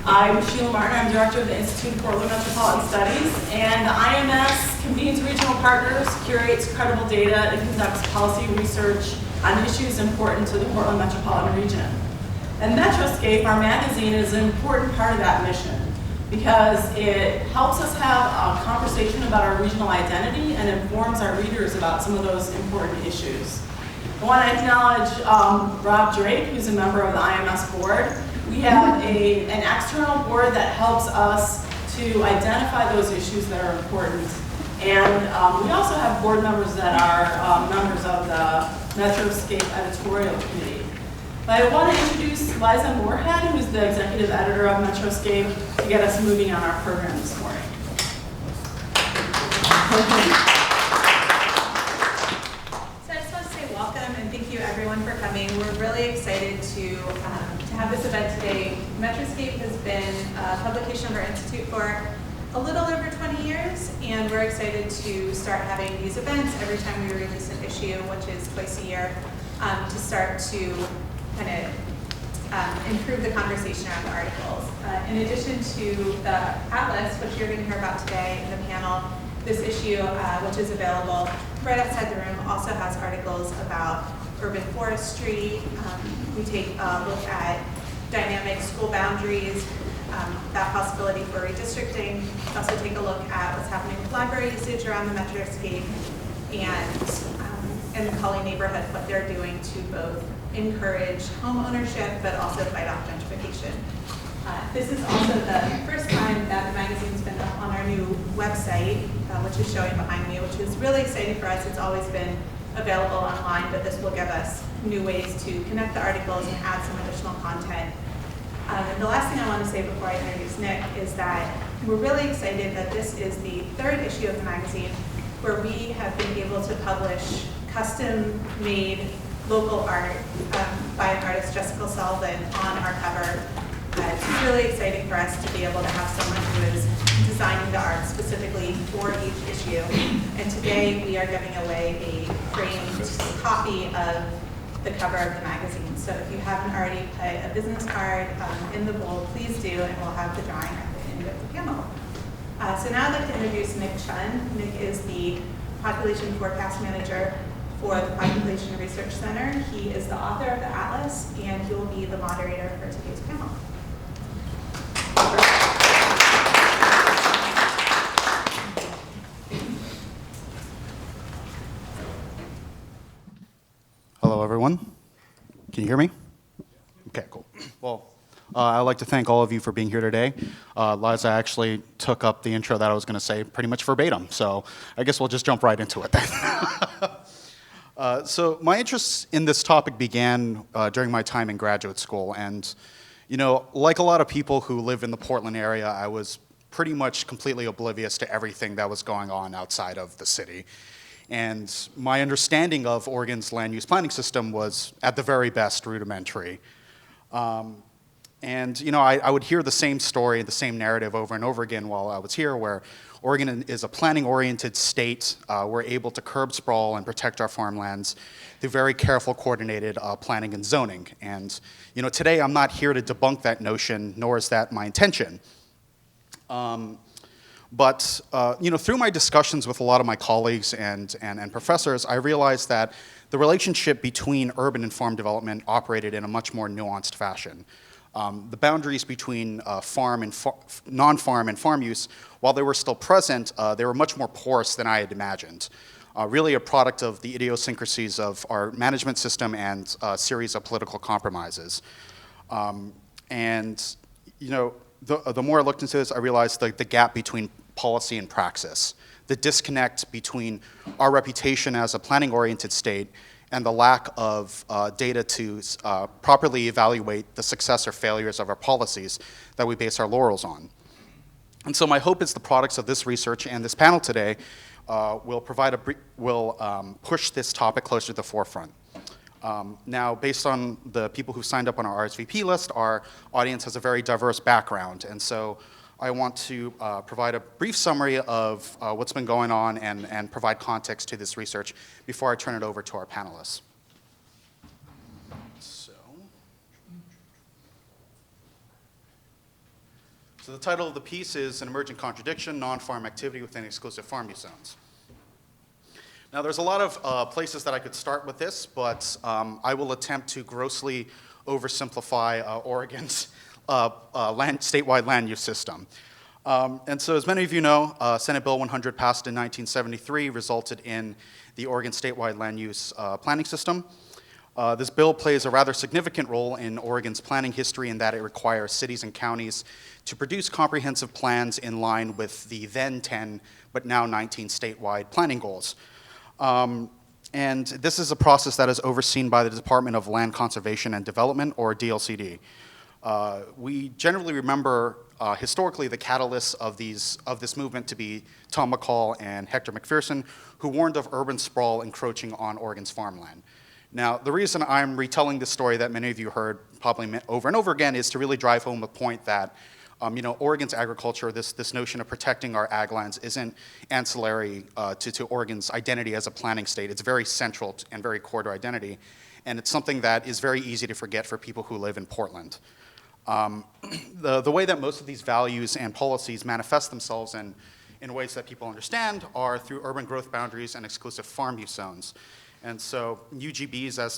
I'm Sheila Martin. I'm director of the Institute of Portland Metropolitan Studies, and the IMS convenes regional partners, curates credible data, and conducts policy research on issues important to the Portland metropolitan region. And Metroscape, our magazine, is an important part of that mission because it helps us have a conversation about our regional identity and informs our readers about some of those important issues. I want to acknowledge Rob Drake, who's a member of the IMS board. We have an external board that helps us to identify those issues that are important. And we also have board members that are members of the Metroscape editorial committee. But I want to introduce Lyza Moorhead, who's the executive editor of Metroscape, to get us moving on our program this morning. Everyone for coming. We're really excited to have this event today. Metroscape has been a publication of our institute for a little over 20 years, and we're excited to start having these events every time we release an issue, which is twice a year, to start to kind of improve the conversation around the articles. In addition to the Atlas, which you're going to hear about today in the panel, this issue, which is available right outside the room, also has articles about urban forestry. We take a look at dynamic school boundaries, that possibility for redistricting. We also take a look at what's happening with library usage around the Metroscape and the Cully neighborhood, what they're doing to both encourage home ownership but also fight off gentrification. This is also the first time that the magazine's been up on our new website, which is showing behind me, which is really exciting for us. It's always been available online, but this will give us new ways to connect the articles and add some additional content. And the last thing I want to say before I introduce Nick is that we're really excited that this is the third issue of the magazine where we have been able to publish custom-made local art by an artist, Jessica Sullivan, on our cover. It's really exciting for us to be able to have someone who is designing the art specifically for each issue. And today we are giving away a framed copy of the cover of the magazine. So if you haven't already put a business card in the bowl, please do, and we'll have the drawing at the end of the panel. So now I'd like to introduce Nick Chun. Nick is the Population Forecast Manager for the Population Research Center. He is the author of the Atlas, and he will be the moderator for today's panel. Hello, everyone. Can you hear me? Okay, cool. Well, I'd like to thank all of you for being here today. Lyza actually took up the intro that I was going to say pretty much verbatim, so I guess we'll just jump right into it then. So my interest in this topic began during my time in graduate school, and like a lot of people who live in the Portland area, I was pretty much completely oblivious to everything that was going on outside of the city. And my understanding of Oregon's land use planning system was, at the very best, rudimentary. I would hear the same story, the same narrative over and over again while I was here, where Oregon is a planning-oriented state. We're able to curb sprawl and protect our farmlands through very careful, coordinated planning and zoning. And today I'm not here to debunk that notion, nor is that my intention. But through my discussions with a lot of my colleagues and professors, I realized that the relationship between urban and farm development operated in a much more nuanced fashion. The boundaries between farm and non-farm and farm use, while they were still present, they were much more porous than I had imagined. Really a product of the idiosyncrasies of our management system and a series of political compromises. The more I looked into this, I realized the gap between policy and praxis, the disconnect between our reputation as a planning-oriented state and the lack of data to properly evaluate the success or failures of our policies that we base our laurels on. And so my hope is the products of this research and this panel today will push this topic closer to the forefront. Now, based on the people who signed up on our RSVP list, our audience has a very diverse background, and so I want to provide a brief summary of what's been going on and provide context to this research before I turn it over to our panelists. So the title of the piece is An Emerging Contradiction, Non-Farm Activity Within Exclusive Farm Use Zones. Now there's a lot of places that I could start with this, but I will attempt to grossly oversimplify Oregon's statewide land use system. And so as many of you know, Senate Bill 100 passed in 1973 resulted in the Oregon statewide land use planning system. This bill plays a rather significant role in Oregon's planning history in that it requires cities and counties to produce comprehensive plans in line with the then 10, but now 19 statewide planning goals. And this is a process that is overseen by the Department of Land Conservation and Development, or DLCD. We generally remember historically the catalysts of this movement to be Tom McCall and Hector McPherson, who warned of urban sprawl encroaching on Oregon's farmland. Now, the reason I'm retelling this story that many of you heard probably over and over again is to really drive home the point that Oregon's agriculture, this notion of protecting our ag lands isn't ancillary to Oregon's identity as a planning state. It's very central and very core to identity, and it's something that is very easy to forget for people who live in Portland. The way that most of these values and policies manifest themselves in ways that people understand are through urban growth boundaries and exclusive farm use zones. And so UGBs, as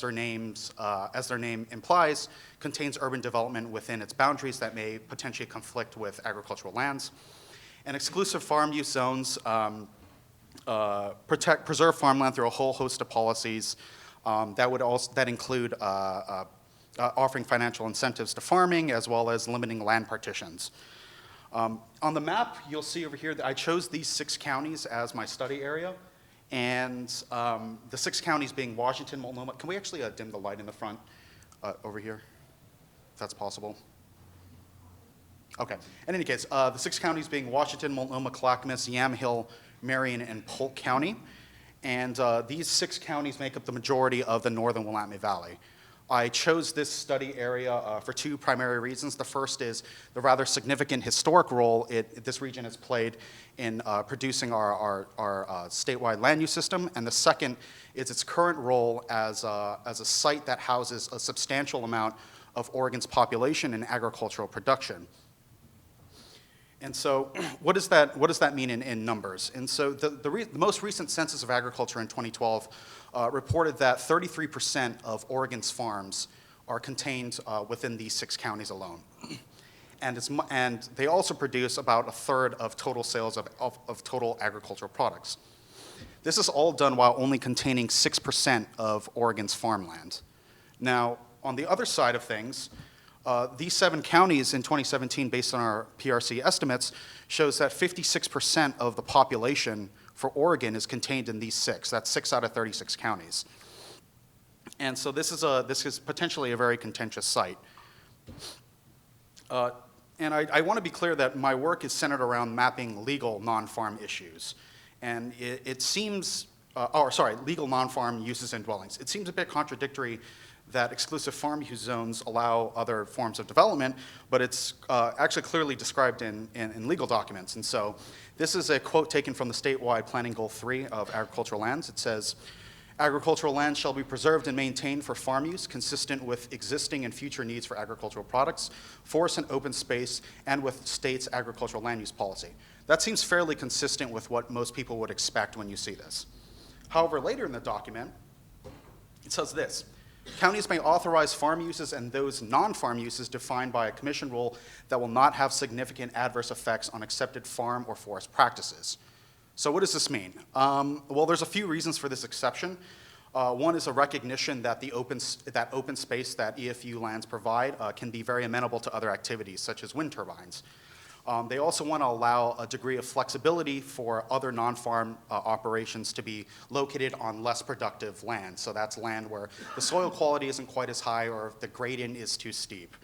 their name implies, contains urban development within its boundaries that may potentially conflict with agricultural lands. And exclusive farm use zones preserve farmland through a whole host of policies that include offering financial incentives to farming, as well as limiting land partitions. On the map, you'll see over here that I chose these 6 counties as my study area. And the 6 counties being Washington, Multnomah. Can we actually dim the light in the front over here, if that's possible? Okay. In any case, the 6 counties being Washington, Multnomah, Clackamas, Yamhill, Marion, and Polk County. And these 6 counties make up the majority of the northern Willamette Valley. I chose this study area for 2 primary reasons. The first is the rather significant historic role this region has played in producing our statewide land use system, and the second is its current role as a site that houses a substantial amount of Oregon's population and agricultural production. And so what does that mean in numbers? And so the most recent census of agriculture in 2012 reported that 33% of Oregon's farms are contained within these 6 counties alone. And they also produce about a third of total sales of total agricultural products. This is all done while only containing 6% of Oregon's farmland. Now, on the other side of things, these 7 counties in 2017, based on our PRC estimates, shows that 56% of the population for Oregon is contained in these 6. That's 6 out of 36 counties. And so this is potentially a very contentious site. And I want to be clear that my work is centered around mapping legal non-farm issues. And it seems, legal non-farm uses and dwellings. It seems a bit contradictory that exclusive farm use zones allow other forms of development, but it's actually clearly described in legal documents. And so this is a quote taken from the statewide Planning Goal 3 of agricultural lands. It says, agricultural lands shall be preserved and maintained for farm use consistent with existing and future needs for agricultural products, forest and open space, and with state's agricultural land use policy. That seems fairly consistent with what most people would expect when you see this. However, later in the document, it says this: counties may authorize farm uses and those non-farm uses defined by a commission rule that will not have significant adverse effects on accepted farm or forest practices. So what does this mean? Well, there's a few reasons for this exception. One is a recognition that open space that EFU lands provide can be very amenable to other activities, such as wind turbines. They also want to allow a degree of flexibility for other non-farm operations to be located on less productive land. So that's land where the soil quality isn't quite as high or the gradient is too steep.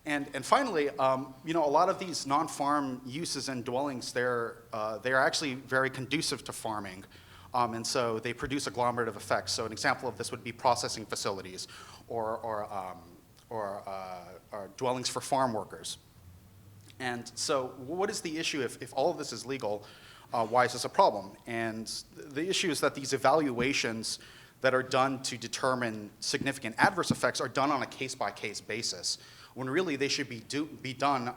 And finally, a lot of these non-farm uses and dwellings, they're actually very conducive to farming. And so they produce agglomerative effects. So an example of this would be processing facilities or dwellings for farm workers. And so what is the issue if all of this is legal? Why is this a problem? And the issue is that these evaluations that are done to determine significant adverse effects are done on a case-by-case basis, when really they should be done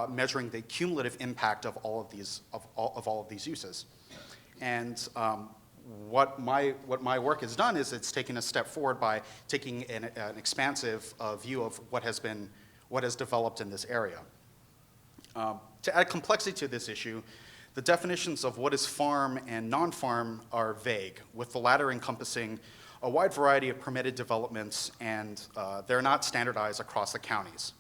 measuring the cumulative impact of all of these uses. And what my work has done is it's taken a step forward by taking an expansive view of what has developed in this area. To add complexity to this issue, the definitions of what is farm and non-farm are vague, with the latter encompassing a wide variety of permitted developments, and they're not standardized across the counties.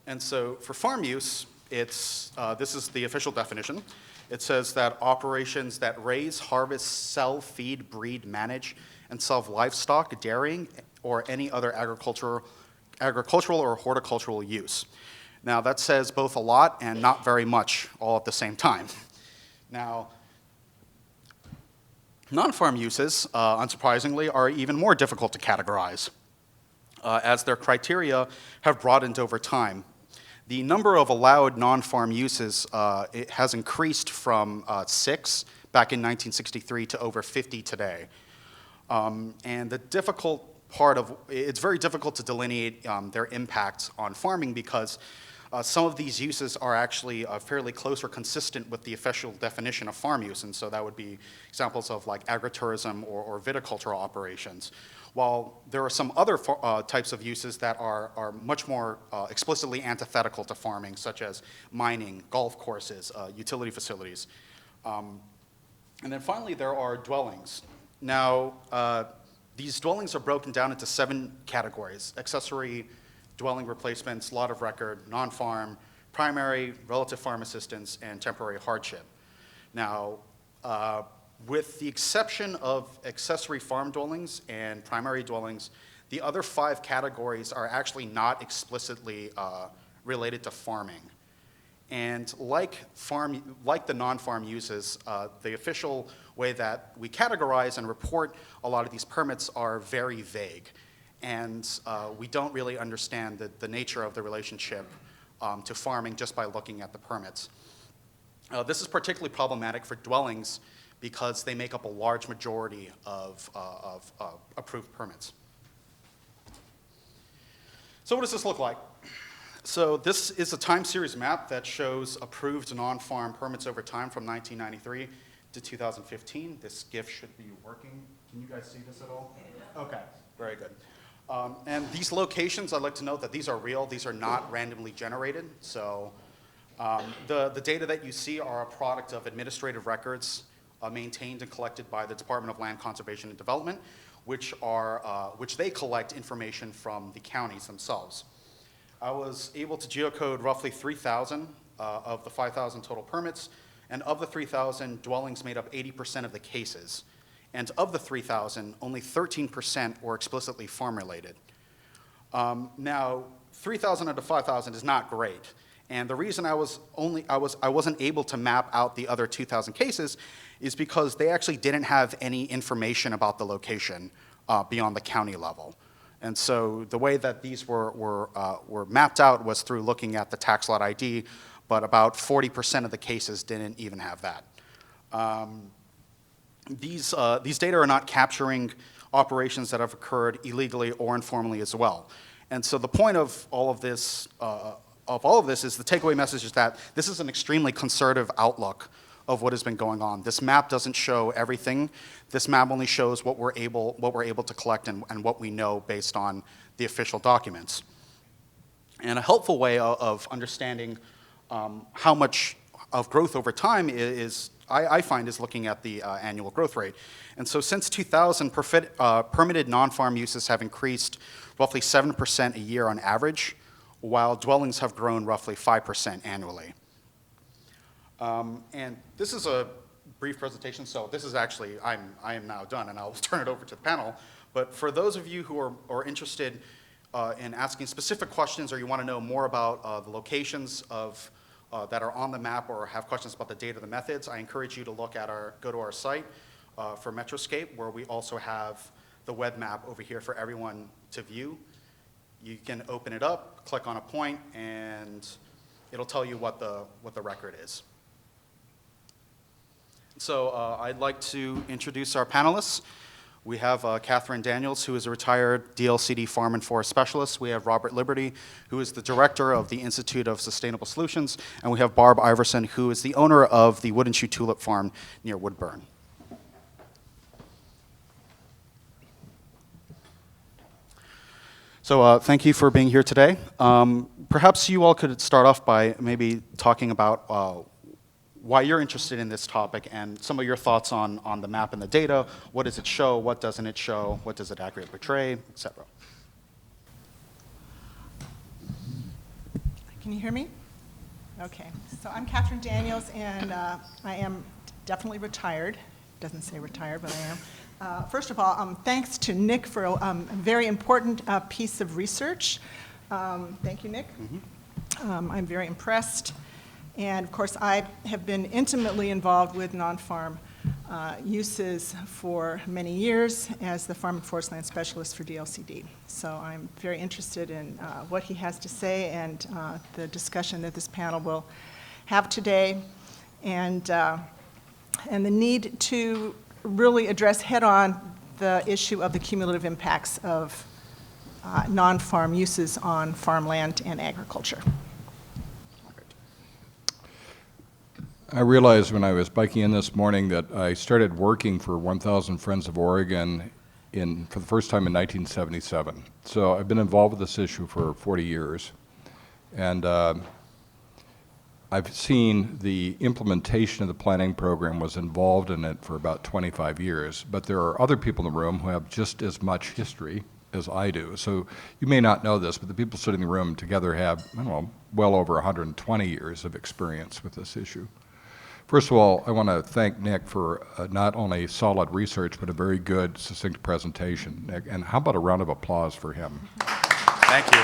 And so for farm use, this is the official definition. It says that operations that raise, harvest, sell, feed, breed, manage, and sell livestock, dairying, or any other agricultural or horticultural use. Now, that says both a lot and not very much all at the same time. Now, non-farm uses, unsurprisingly, are even more difficult to categorize, as their criteria have broadened over time. The number of allowed non-farm uses it has increased from 6 back in 1963 to over 50 today. And the difficult part of it's very difficult to delineate their impact on farming because some of these uses are actually fairly close or consistent with the official definition of farm use, and so that would be examples of like agritourism or viticultural operations. While there are some other types of uses that are much more explicitly antithetical to farming, such as mining, golf courses, utility facilities. And then finally, there are dwellings. Now, these dwellings are broken down into 7 categories: accessory dwelling replacements, lot of record, non-farm, primary, relative farm assistance, and temporary hardship. Now, with the exception of accessory farm dwellings and primary dwellings, the other 5 categories are actually not explicitly related to farming. And like the non-farm uses, the official way that we categorize and report a lot of these permits are very vague. And we don't really understand the nature of the relationship to farming just by looking at the permits. This is particularly problematic for dwellings because they make up a large majority of approved permits. So what does this look like? So this is a time series map that shows approved non-farm permits over time from 1993 to 2015. This GIF should be working. Can you guys see this at all? Okay, very good. And these locations, I'd like to note that these are real. These are not randomly generated. So the data that you see are a product of administrative records maintained and collected by the Department of Land Conservation and Development, which they collect information from the counties themselves. I was able to geocode roughly 3,000 of the 5,000 total permits, and of the 3,000, dwellings made up 80% of the cases. And of the 3,000, only 13% were explicitly farm-related. Now, 3,000 out of 5,000 is not great. And the reason I wasn't able to map out the other 2,000 cases is because they actually didn't have any information about the location beyond the county level. And so the way that these were mapped out was through looking at the tax lot ID, but about 40% of the cases didn't even have that. These data are not capturing operations that have occurred illegally or informally as well. And so the point of all of this is the takeaway message is that this is an extremely conservative outlook of what has been going on. This map doesn't show everything. This map only shows what we're able to collect and what we know based on the official documents. And a helpful way of understanding how much of growth over time I find is looking at the annual growth rate. And so since 2000, permitted non-farm uses have increased roughly 7% a year on average, while dwellings have grown roughly 5% annually. And this is a brief presentation, so this is actually, I am now done, and I'll turn it over to the panel. But for those of you who are interested in asking specific questions, or you want to know more about the locations of that are on the map, or have questions about the data, the methods, I encourage you to go to our site for Metroscape, where we also have the web map over here for everyone to view. You can open it up, click on a point, and it'll tell you what the record is. So I'd like to introduce our panelists. We have Katherine Daniels, who is a retired DLCD Farm and Forest Specialist. We have Robert Liberty, who is the director of the Institute of Sustainable Solutions. And we have Barb Iverson, who is the owner of the Wood and Shoe Tulip Farm near Woodburn. So thank you for being here today. Perhaps you all could start off by maybe talking about why you're interested in this topic and some of your thoughts on the map and the data. What does it show? What doesn't it show? What does it accurately portray, et cetera? Can you hear me? Okay. So I'm Katherine Daniels, and I am definitely retired. Doesn't say retired, but I am. First of all, thanks to Nick for a very important piece of research. Thank you, Nick. Mm-hmm. I'm very impressed. And of course, I have been intimately involved with non-farm uses for many years as the Farm and Forest Land Specialist for DLCD. So I'm very interested in what he has to say and the discussion that this panel will have today, and the need to really address head-on the issue of the cumulative impacts of non-farm uses on farmland and agriculture. I realized when I was biking in this morning that I started working for 1,000 Friends of Oregon for the first time in 1977. So I've been involved with this issue for 40 years. And I've seen the implementation of the planning program, was involved in it for about 25 years. But there are other people in the room who have just as much history as I do. So you may not know this, but the people sitting in the room together have, I don't know, well over 120 years of experience with this issue. First of all, I want to thank Nick for not only solid research, but a very good, succinct presentation. Nick, and how about a round of applause for him? Thank you.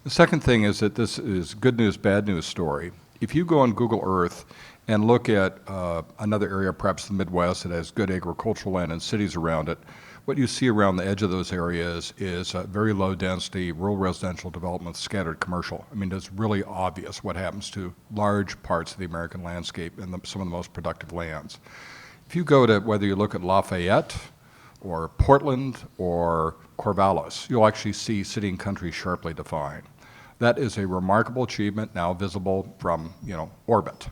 The second thing is that this is good news, bad news story. If you go on Google Earth and look at another area, perhaps the Midwest, that has good agricultural land and cities around it, what you see around the edge of those areas is very low density, rural residential development, scattered commercial. I mean, it's really obvious what happens to large parts of the American landscape and some of the most productive lands. If you go to, whether you look at Lafayette or Portland or Corvallis, you'll actually see city and country sharply defined. That is a remarkable achievement, now visible from, orbit.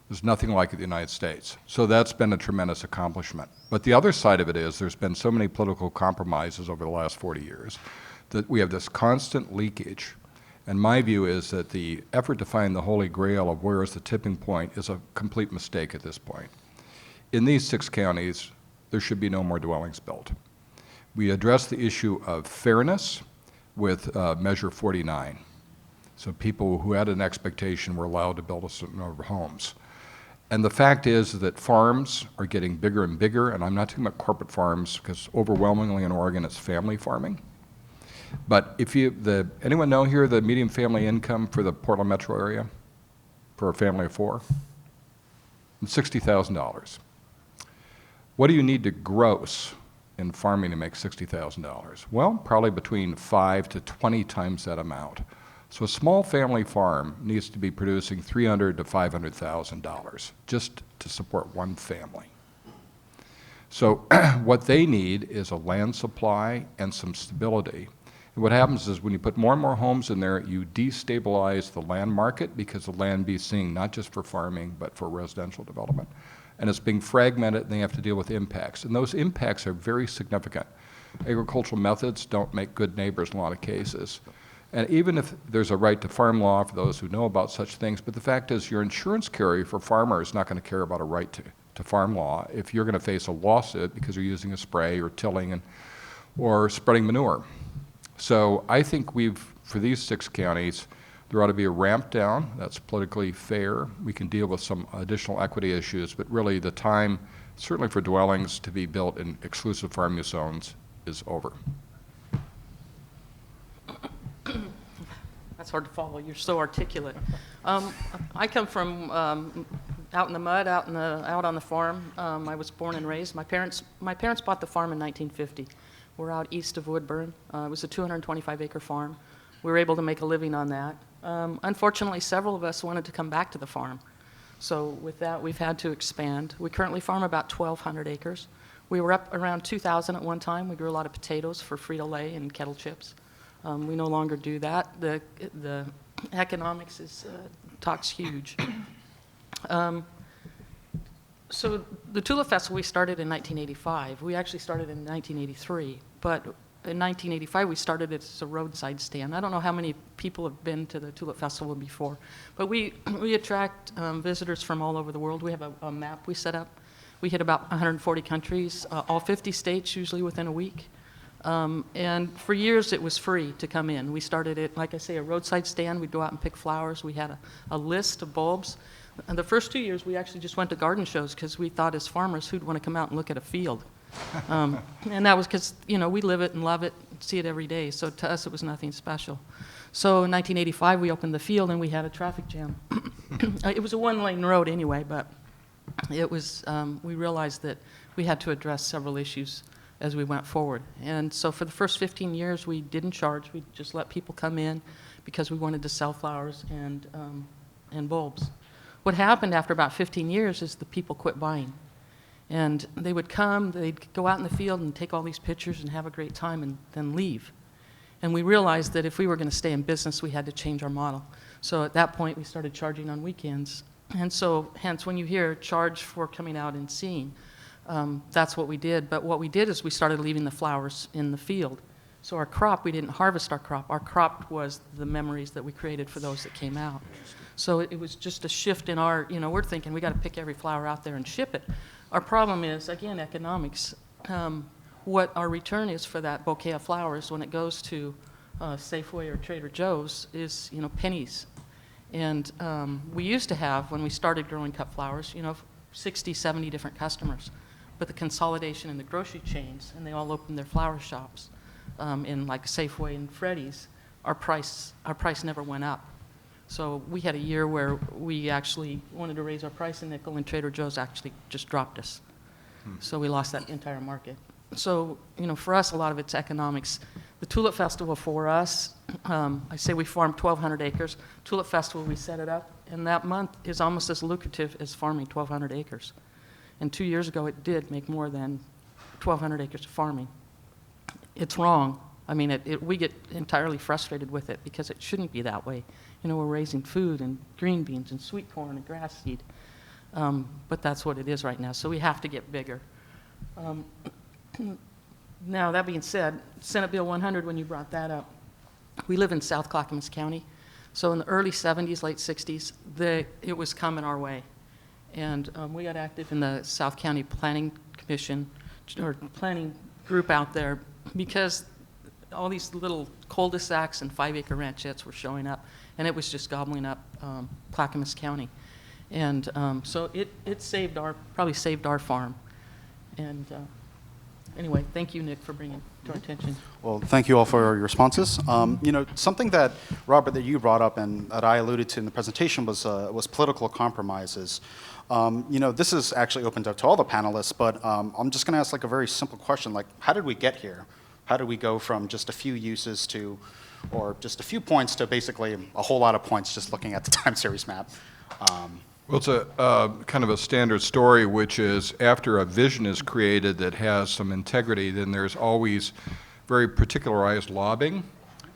There's nothing like it in the United States. So that's been a tremendous accomplishment. But the other side of it is there's been so many political compromises over the last 40 years that we have this constant leakage. And my view is that the effort to find the holy grail of where is the tipping point is a complete mistake at this point. In these 6 counties, there should be no more dwellings built. We address the issue of fairness with Measure 49. So people who had an expectation were allowed to build a certain number of homes. And the fact is that farms are getting bigger and bigger, and I'm not talking about corporate farms, because overwhelmingly in Oregon it's family farming. But if anyone know here the median family income for the Portland metro area for a family of 4? It's $60,000. What do you need to gross in farming to make $60,000? Well, probably between 5 to 20 times that amount. So a small family farm needs to be producing $300,000 to $500,000 just to support one family. So what they need is a land supply and some stability. And what happens is when you put more and more homes in there, you destabilize the land market because the land is seen not just for farming, but for residential development. And it's being fragmented, and they have to deal with impacts. And those impacts are very significant. Agricultural methods don't make good neighbors in a lot of cases. And even if there's a right to farm law for those who know about such things, but the fact is your insurance carrier for farmer is not going to care about a right to farm law if you're going to face a lawsuit because you're using a spray or tilling or spreading manure. So I think for these 6 counties, there ought to be a ramp down that's politically fair. We can deal with some additional equity issues, but really the time, certainly for dwellings to be built in exclusive farm use zones, is over. That's hard to follow. You're so articulate. I come from out in the mud, out on the farm. I was born and raised. My parents bought the farm in 1950. We're out east of Woodburn. It was a 225-acre farm. We were able to make a living on that. Unfortunately, several of us wanted to come back to the farm. So with that, we've had to expand. We currently farm about 1,200 acres. We were up around 2,000 at one time. We grew a lot of potatoes for Frito-Lay and kettle chips. We no longer do that. The economics talks huge. So the Tulip Festival, we started in 1985. We actually started in 1983, but in 1985 we started it as a roadside stand. I don't know how many people have been to the Tulip Festival before, but we attract visitors from all over the world. We have a map we set up. We hit about 140 countries, all 50 states, usually within a week. And for years it was free to come in. We started it, like I say, a roadside stand. We'd go out and pick flowers. We had a list of bulbs. And the first 2 years we actually just went to garden shows because we thought as farmers who'd want to come out and look at a field. And that was because, you know, we live it and love it, see it every day. So to us it was nothing special. So in 1985 we opened the field and we had a traffic jam. It was a one-lane road anyway, but it was, we realized that we had to address several issues as we went forward. And so for the first 15 years, we didn't charge. We just let people come in because we wanted to sell flowers and bulbs. What happened after about 15 years is the people quit buying. And they would come, they'd go out in the field and take all these pictures and have a great time and then leave. And we realized that if we were going to stay in business, we had to change our model. So at that point, we started charging on weekends. And so, hence, when you hear charge for coming out and seeing, that's what we did. But what we did is we started leaving the flowers in the field. So our crop, we didn't harvest our crop. Our crop was the memories that we created for those that came out. So it was just a shift in our, you know, we're thinking we got to pick every flower out there and ship it. Our problem is, again, economics. What our return is for that bouquet of flowers when it goes to Safeway or Trader Joe's is, you know, pennies. And we used to have, when we started growing cut flowers, you know, 60, 70 different customers. But the consolidation in the grocery chains, and they all opened their flower shops in like Safeway and Freddy's, our price never went up. So we had a year where we actually wanted to raise our price a nickel, and Trader Joe's actually just dropped us. So we lost that entire market. So, you know, for us, a lot of it's economics. The Tulip Festival for us, I say we farm 1,200 acres. Tulip Festival, we set it up, and that month is almost as lucrative as farming 1,200 acres. And 2 years ago, it did make more than 1,200 acres of farming. It's wrong. I mean, we get entirely frustrated with it because it shouldn't be that way. You know, we're raising food and green beans and sweet corn and grass seed. But that's what it is right now, so we have to get bigger. Now, that being said, Senate Bill 100, when you brought that up, we live in South Clackamas County. So in the early 70s, late 60s, it was coming our way. And we got active in the South County Planning Commission, or planning group out there, because all these little cul-de-sacs and 5-acre ranchettes were showing up, and it was just gobbling up Clackamas County. And so it probably saved our farm. And anyway, thank you, Nick, for bringing it to our attention. Well, thank you all for your responses. You know, something that, Robert, that you brought up and that I alluded to in the presentation was political compromises. You know, this is actually opened up to all the panelists, but I'm just going to ask like a very simple question, like, how did we get here? How did we go from just a few uses to, or just a few points to basically a whole lot of points just looking at the time series map? Well, it's a kind of a standard story, which is after a vision is created that has some integrity, then there's always very particularized lobbying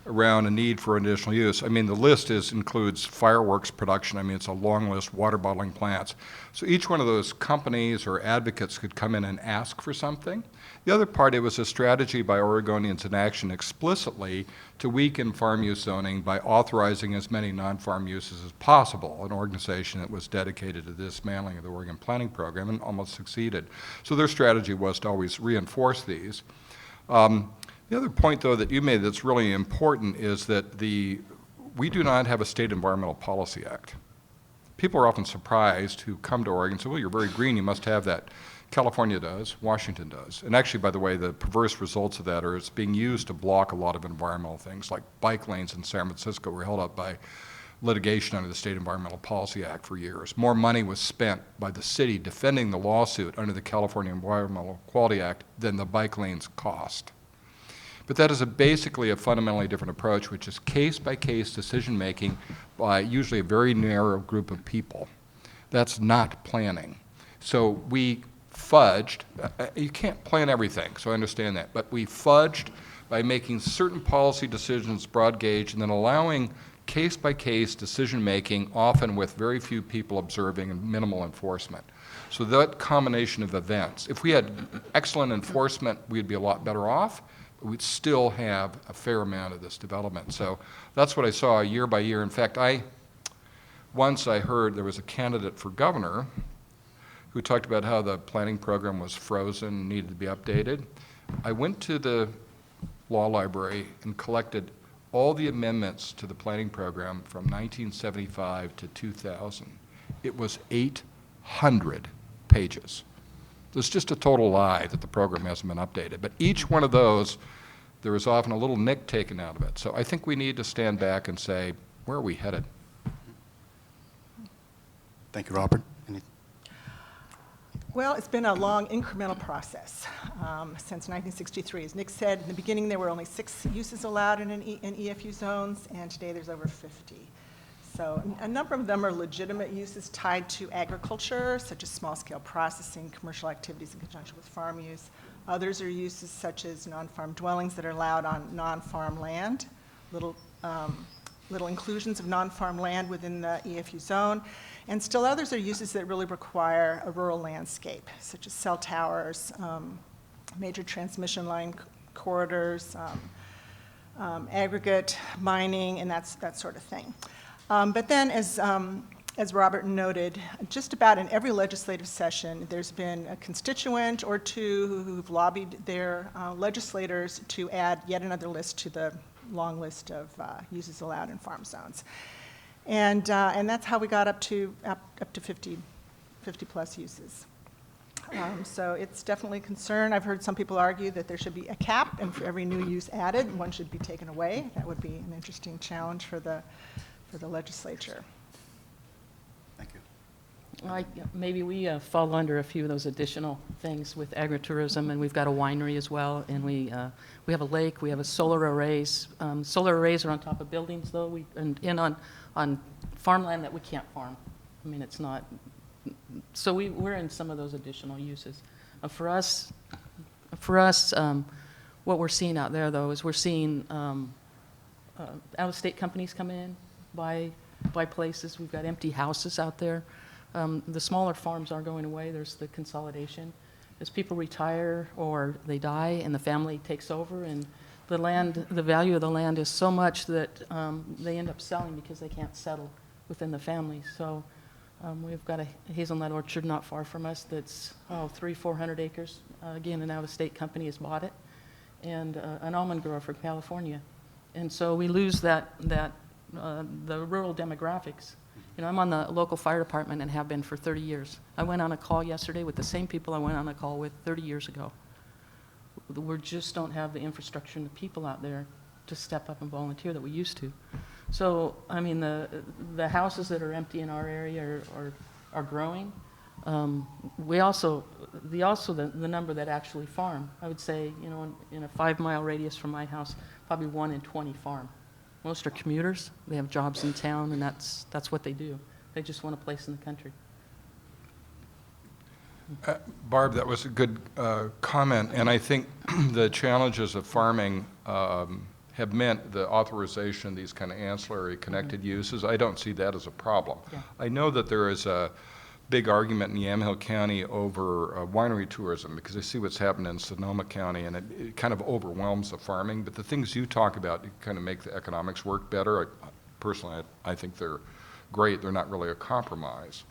around a need for additional use. I mean, the list includes fireworks production. I mean, it's a long list, water bottling plants. So each one of those companies or advocates could come in and ask for something. The other part, it was a strategy by Oregonians in action explicitly to weaken farm use zoning by authorizing as many non-farm uses as possible, an organization that was dedicated to dismantling of the Oregon Planning Program and almost succeeded. So their strategy was to always reinforce these. The other point, though, that you made that's really important is that we do not have a state environmental policy act. People are often surprised who come to Oregon and say, well, you're very green, you must have that. California does, Washington does. And actually, by the way, the perverse results of that are it's being used to block a lot of environmental things, like bike lanes in San Francisco were held up by litigation under the State Environmental Policy Act for years. More money was spent by the city defending the lawsuit under the California Environmental Quality Act than the bike lanes cost. But that is basically a fundamentally different approach, which is case-by-case decision-making by usually a very narrow group of people. That's not planning. So we fudged, you can't plan everything, so I understand that, but we fudged by making certain policy decisions broad gauge and then allowing case-by-case decision-making, often with very few people observing and minimal enforcement. So that combination of events, if we had excellent enforcement, we'd be a lot better off, but we'd still have a fair amount of this development. So that's what I saw year by year. In fact, once I heard there was a candidate for governor who talked about how the planning program was frozen, needed to be updated. I went to the law library and collected all the amendments to the planning program from 1975 to 2000. It was 800 pages. It's just a total lie that the program hasn't been updated. But each one of those, there is often a little nick taken out of it. So I think we need to stand back and say, where are we headed? Thank you, Robert. Well, it's been a long incremental process since 1963. As Nick said, in the beginning there were only 6 uses allowed in EFU zones, and today there's over 50. So a number of them are legitimate uses tied to agriculture, such as small-scale processing, commercial activities in conjunction with farm use. Others are uses such as non-farm dwellings that are allowed on non-farm land, little inclusions of non-farm land within the EFU zone. And still others are uses that really require a rural landscape, such as cell towers, major transmission line corridors, aggregate mining, and that sort of thing. But then, as Robert noted, just about in every legislative session, there's been a constituent or two who've lobbied their legislators to add yet another list to the long list of uses allowed in farm zones. And that's how we got up to 50 plus uses. So it's definitely a concern. I've heard some people argue that there should be a cap, and for every new use added, one should be taken away. That would be an interesting challenge for the legislature. Thank you. Maybe we fall under a few of those additional things with agritourism, and we've got a winery as well, and we have a lake, we have a solar arrays. Solar arrays are on top of buildings, though, and on farmland that we can't farm. I mean, it's not. So we're in some of those additional uses. For us, what we're seeing out there, though, is we're seeing out-of-state companies come in, buy places. We've got empty houses out there. The smaller farms are going away. There's the consolidation. As people retire or they die and the family takes over, and the value of the land is so much that they end up selling because they can't settle within the family. So we've got a hazelnut orchard not far from us that's 300-400 acres. Again, an out-of-state company has bought it, and an almond grower from California. And so we lose the rural demographics. You know, I'm on the local fire department and have been for 30 years. I went on a call yesterday with the same people I went on a call with 30 years ago. We just don't have the infrastructure and the people out there to step up and volunteer that we used to. So, I mean, the houses that are empty in our area are growing. The number that actually farm, I would say, you know, in a 5-mile radius from my house, probably 1 in 20 farm. Most are commuters. They have jobs in town, and that's what they do. They just want a place in the country. Barb, that was a good comment, and I think the challenges of farming have meant the authorization of these kind of ancillary connected uses. I don't see that as a problem. Yeah. I know that there is a big argument in Yamhill County over winery tourism, because I see what's happened in Sonoma County, and it kind of overwhelms the farming, but the things you talk about kind of make the economics work better. Personally, I think they're great. They're not really a compromise.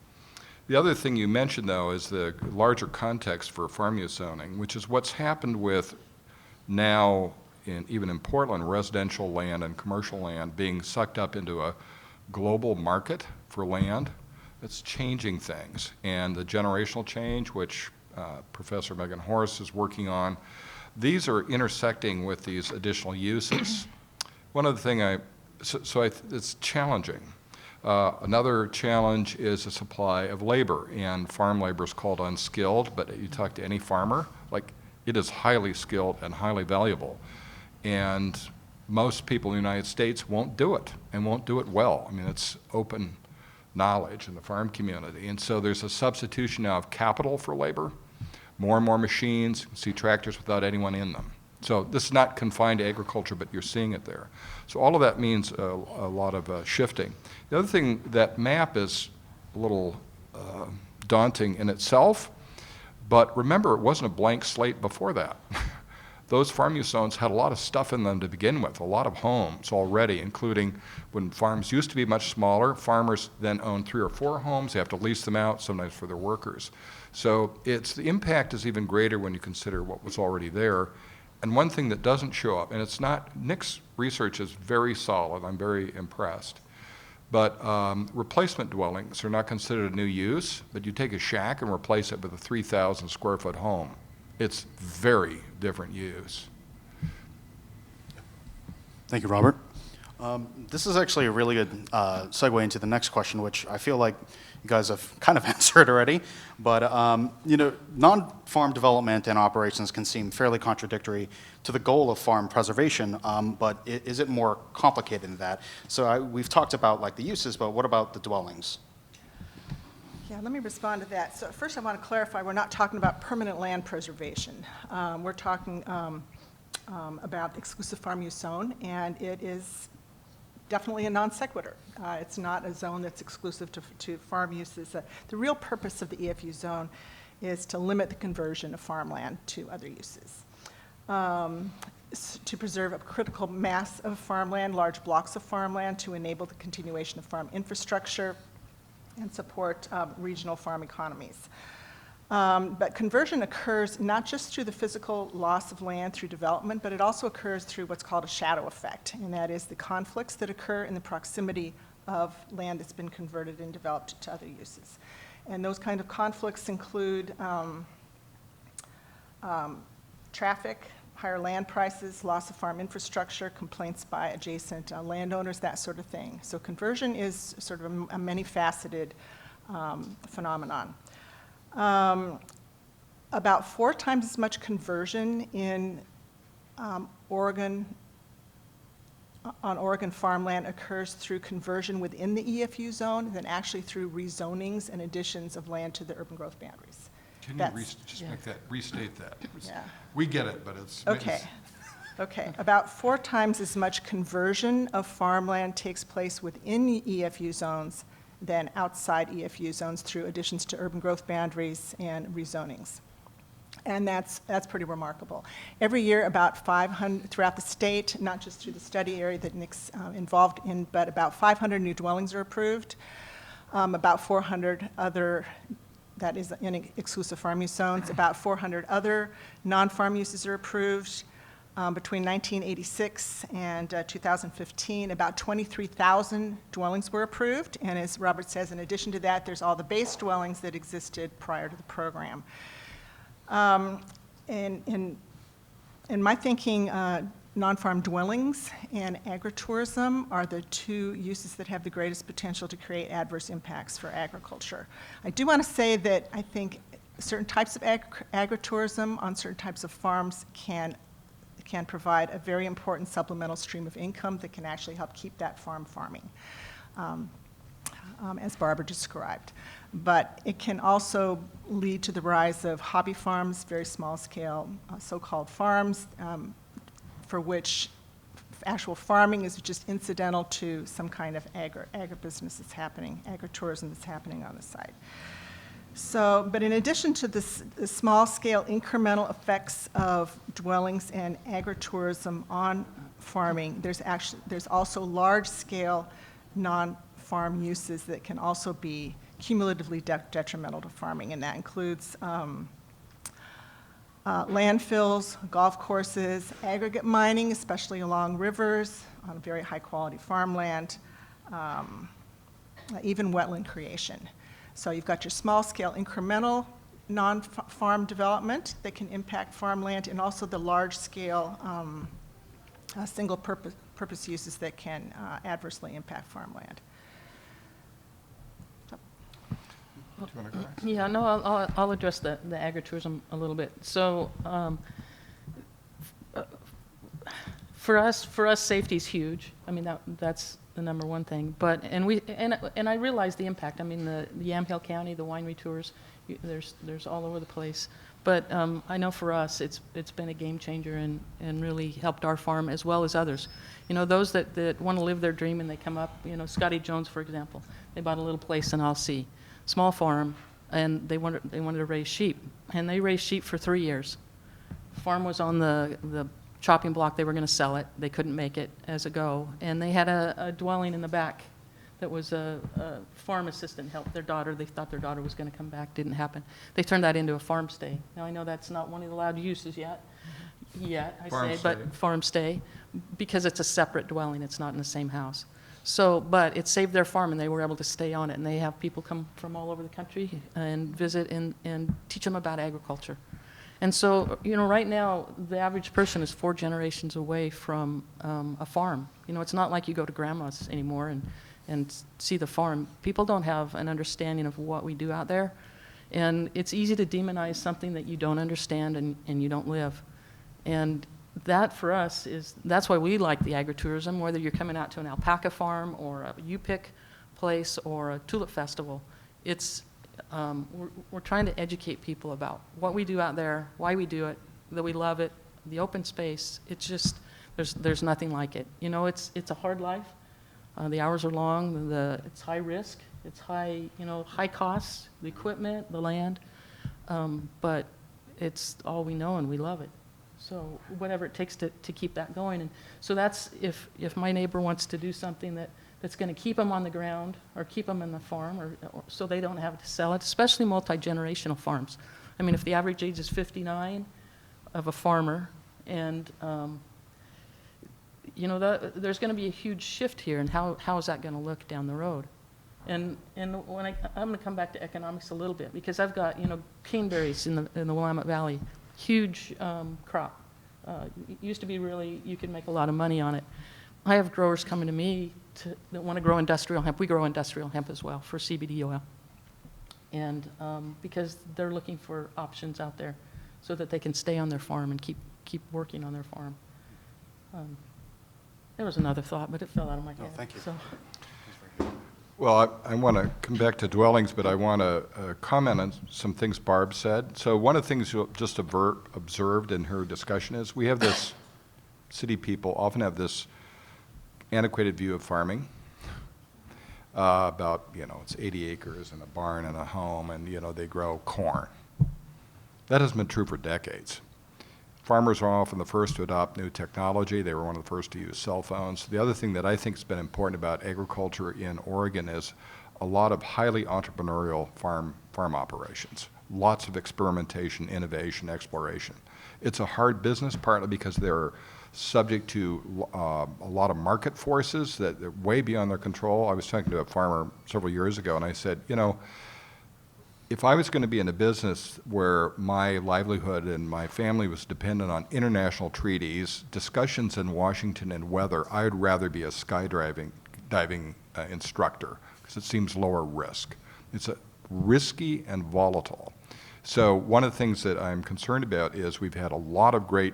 The other thing you mentioned, though, is the larger context for farm use zoning, which is what's happened with now, even in Portland, residential land and commercial land being sucked up into a global market for land. It's changing things. And the generational change, which Professor Megan Horst is working on, these are intersecting with these additional uses. One other thing it's challenging. Another challenge is the supply of labor, and farm labor is called unskilled, but you talk to any farmer, like, it is highly skilled and highly valuable. And most people in the United States won't do it, and won't do it well. I mean, it's open knowledge in the farm community. And so there's a substitution now of capital for labor, more and more machines. You can see tractors without anyone in them. So this is not confined to agriculture, but you're seeing it there. So all of that means a lot of shifting. The other thing, that map is a little daunting in itself, but remember, it wasn't a blank slate before that. Those farm use zones had a lot of stuff in them to begin with, a lot of homes already, including when farms used to be much smaller, farmers then own 3 or 4 homes. They have to lease them out, sometimes for their workers. So the impact is even greater when you consider what was already there. And one thing that doesn't show up, and it's not, Nick's research is very solid, I'm very impressed, but replacement dwellings are not considered a new use, but you take a shack and replace it with a 3,000 square foot home. It's very different use. Thank you, Robert. This is actually a really good segue into the next question, which I feel like you guys have kind of answered already. But non-farm development and operations can seem fairly contradictory to the goal of farm preservation, but is it more complicated than that? So we've talked about like the uses, but what about the dwellings? Yeah, let me respond to that. So first I want to clarify, we're not talking about permanent land preservation. We're talking about the exclusive farm use zone, and it is definitely a non sequitur. It's not a zone that's exclusive to farm uses. The real purpose of the EFU zone is to limit the conversion of farmland to other uses. To preserve a critical mass of farmland, large blocks of farmland, to enable the continuation of farm infrastructure, and support regional farm economies. But conversion occurs not just through the physical loss of land through development, but it also occurs through what's called a shadow effect, and that is the conflicts that occur in the proximity of land that's been converted and developed to other uses. And those kind of conflicts include traffic, higher land prices, loss of farm infrastructure, complaints by adjacent landowners, that sort of thing. So conversion is sort of a many-faceted phenomenon. About 4 times as much conversion in Oregon farmland occurs through conversion within the EFU zone than actually through rezonings and additions of land to the urban growth boundaries. Can you restate that? Yeah. We get it, but it's... Okay. Okay. About 4 times as much conversion of farmland takes place within the EFU zones than outside EFU zones through additions to urban growth boundaries and rezonings. And that's pretty remarkable. Every year, about 500 throughout the state, not just through the study area that Nick's involved in, but about 500 new dwellings are approved, about 400 other, that is in exclusive farm use zones, about 400 other non-farm uses are approved. Between 1986 and 2015, about 23,000 dwellings were approved, and as Robert says, in addition to that, there's all the base dwellings that existed prior to the program. In my thinking, non-farm dwellings and agritourism are the 2 uses that have the greatest potential to create adverse impacts for agriculture. I do want to say that I think certain types of agritourism on certain types of farms can provide a very important supplemental stream of income that can actually help keep that farm farming, as Barbara described. But it can also lead to the rise of hobby farms, very small-scale so-called farms, for which actual farming is just incidental to some kind of agribusiness that's happening, agritourism that's happening on the site. So, but in addition to the small-scale incremental effects of dwellings and agritourism on farming, there's also large-scale non-farm uses that can also be cumulatively detrimental to farming, and that includes landfills, golf courses, aggregate mining, especially along rivers, on very high-quality farmland, even wetland creation. So you've got your small-scale incremental non-farm development that can impact farmland, and also the large-scale single-purpose uses that can adversely impact farmland. Do you want to go next? Yeah, no, I'll address the agritourism a little bit. So for us, safety is huge. I mean, that's the number one thing. But, and I realize the impact. I mean, the Yamhill County, the winery tours, there's all over the place. But I know for us, it's been a game changer and really helped our farm as well as others. You know, those that want to live their dream and they come up, you know, Scotty Jones, for example, they bought a little place in Alsea, small farm, and they wanted to raise sheep. And they raised sheep for 3 years. Farm was on the chopping block. They were going to sell it. They couldn't make it as a go. And they had a dwelling in the back that was a farm assistant helped their daughter. They thought their daughter was going to come back. Didn't happen. They turned that into a farm stay. Now, I know that's not one of the allowed uses yet, but farm stay, because it's a separate dwelling. It's not in the same house. So, but it saved their farm, and they were able to stay on it. And they have people come from all over the country and visit and teach them about agriculture. And so, you know, right now, the average person is 4 generations away from a farm. You know, it's not like you go to grandma's anymore and see the farm. People don't have an understanding of what we do out there. And it's easy to demonize something that you don't understand and you don't live. And that, for us, that's why we like the agritourism, whether you're coming out to an alpaca farm or a U-pick place or a tulip festival. It's we're trying to educate people about what we do out there, why we do it, that we love it, the open space. It's just, there's nothing like it. You know, it's a hard life. The hours are long. It's high risk. It's high, you know, high costs, the equipment, the land. But it's all we know, and we love it. So whatever it takes to keep that going. And so that's, if my neighbor wants to do something that's going to keep them on the ground or keep them in the farm, or so they don't have to sell it, especially multi-generational farms. I mean, if the average age is 59 of a farmer, and you know, there's going to be a huge shift here, and how is that going to look down the road? And when I'm going to come back to economics a little bit, because I've got, you know, caneberries in the Willamette Valley, huge crop. It used to be really, you could make a lot of money on it. I have growers coming to me that want to grow industrial hemp. We grow industrial hemp as well for CBD oil. And because they're looking for options out there so that they can stay on their farm and keep working on their farm. There was another thought, but it fell out of my head. Thank you. So. Well, I want to come back to dwellings, but I want to comment on some things Barb said. So one of the things you'll just observed in her discussion is we have this, city people often have this antiquated view of farming about, you know, it's 80 acres and a barn and a home, and, you know, they grow corn. That has been true for decades. Farmers are often the first to adopt new technology. They were one of the first to use cell phones. The other thing that I think has been important about agriculture in Oregon is a lot of highly entrepreneurial farm operations. Lots of experimentation, innovation, exploration. It's a hard business, partly because they're subject to a lot of market forces that are way beyond their control. I was talking to a farmer several years ago, and I said, you know, if I was going to be in a business where my livelihood and my family was dependent on international treaties, discussions in Washington, and weather, I would rather be a skydiving instructor, because it seems lower risk. It's risky and volatile. So one of the things that I'm concerned about is we've had a lot of great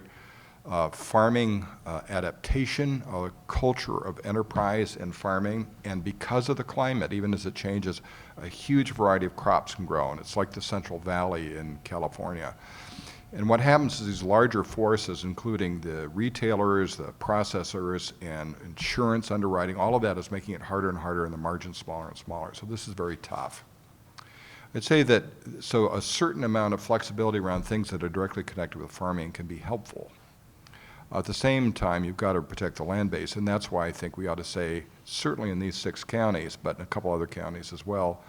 farming adaptation, a culture of enterprise and farming, and because of the climate, even as it changes, a huge variety of crops can grow, and it's like the Central Valley in California. And what happens is these larger forces, including the retailers, the processors, and insurance underwriting, all of that is making it harder and harder and the margins smaller and smaller. So this is very tough. I'd say that, so a certain amount of flexibility around things that are directly connected with farming can be helpful. At the same time, you've got to protect the land base, and that's why I think we ought to say, certainly in these 6 counties, but in a couple other counties as well,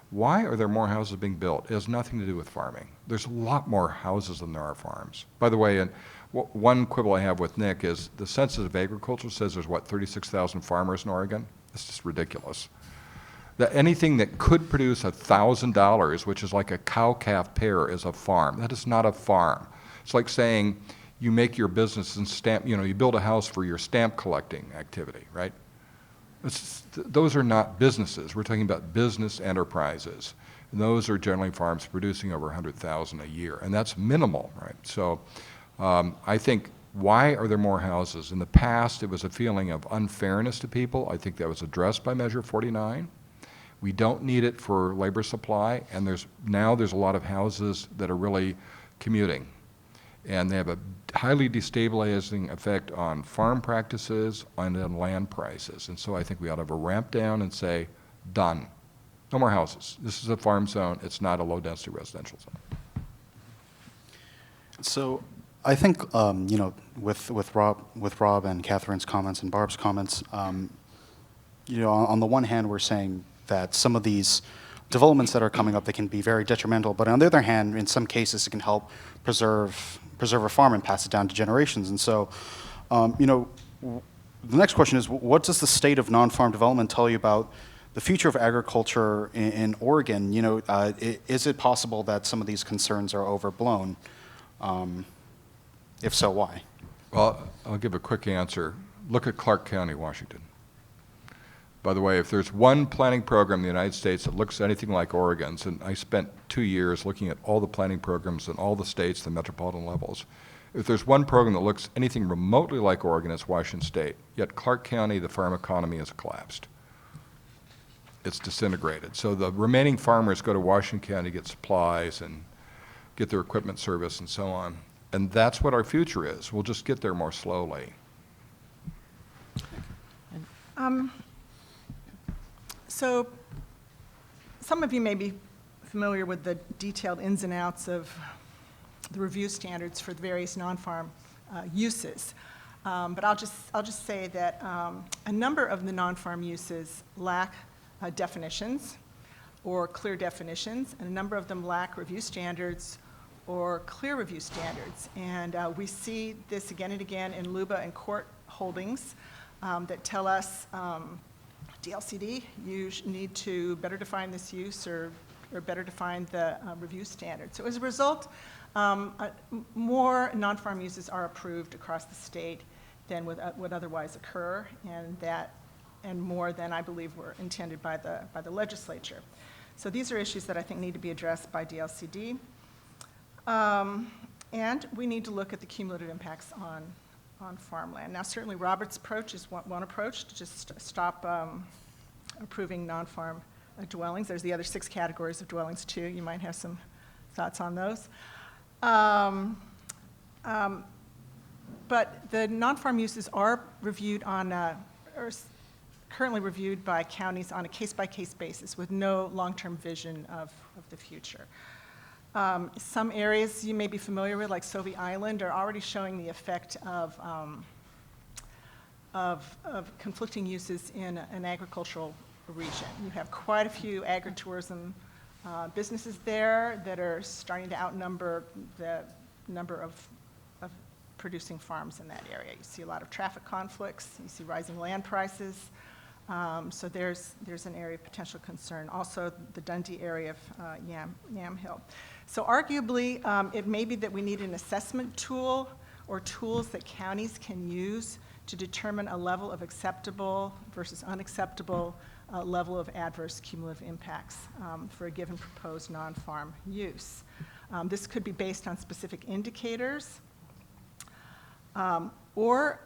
why are there more houses being built? It has nothing to do with farming. There's a lot more houses than there are farms. By the way, and one quibble I have with Nick is the Census of Agriculture says there's, 36,000 farmers in Oregon? That's just ridiculous. That anything that could produce $1,000, which is like a cow-calf pair, is a farm. That is not a farm. It's like saying, you make your business and stamp, you know, you build a house for your stamp collecting activity, right? Those are not businesses. We're talking about business enterprises. And those are generally farms producing over 100,000 a year, and that's minimal, right? So I think Why are there more houses? In the past, it was a feeling of unfairness to people. I think that was addressed by Measure 49. We don't need it for labor supply, and there's a lot of houses that are really commuting. And they have a highly destabilizing effect on farm practices and on land prices. And so I think we ought to have a ramp down and say, done. No more houses. This is a farm zone. It's not a low-density residential zone. So I think, with Rob and Catherine's comments and Barb's comments, on the one hand, we're saying that some of these developments that are coming up, they can be very detrimental, but on the other hand, in some cases, it can help preserve a farm and pass it down to generations. And so, the next question is, what does the state of non-farm development tell you about the future of agriculture in Oregon? Is it possible that some of these concerns are overblown? If so, why? Well, I'll give a quick answer. Look at Clark County, Washington. By the way, if there's one planning program in the United States that looks anything like Oregon's, and I spent 2 years looking at all the planning programs in all the states, the metropolitan levels, if there's one program that looks anything remotely like Oregon, it's Washington State. Yet Clark County, the farm economy has collapsed. It's disintegrated. So the remaining farmers go to Washington County to get supplies and get their equipment service and so on. And that's what our future is. We'll just get there more slowly. So some of you may be familiar with the detailed ins and outs of the review standards for the various non-farm uses. But I'll just say that a number of the non-farm uses lack definitions or clear definitions, and a number of them lack review standards or clear review standards. And we see this again and again in LUBA and court holdings that tell us DLCD, you need to better define this use or better define the review standard. So as a result, more non-farm uses are approved across the state than would otherwise occur, and more than I believe were intended by the legislature. So these are issues that I think need to be addressed by DLCD. And we need to look at the cumulative impacts on farmland. Now, certainly Robert's approach is one approach, to just stop approving non-farm dwellings. There's the other 6 categories of dwellings too. You might have some thoughts on those. But the non-farm uses are reviewed currently reviewed by counties on a case-by-case basis with no long-term vision of the future. Some areas you may be familiar with, like Sauvie Island, are already showing the effect of conflicting uses in an agricultural region. You have quite a few agritourism businesses there that are starting to outnumber the number of producing farms in that area. You see a lot of traffic conflicts. You see rising land prices. So there's an area of potential concern. Also, the Dundee area of Yamhill. So arguably, it may be that we need an assessment tool or tools that counties can use to determine a level of acceptable versus unacceptable level of adverse cumulative impacts for a given proposed non-farm use. This could be based on specific indicators, or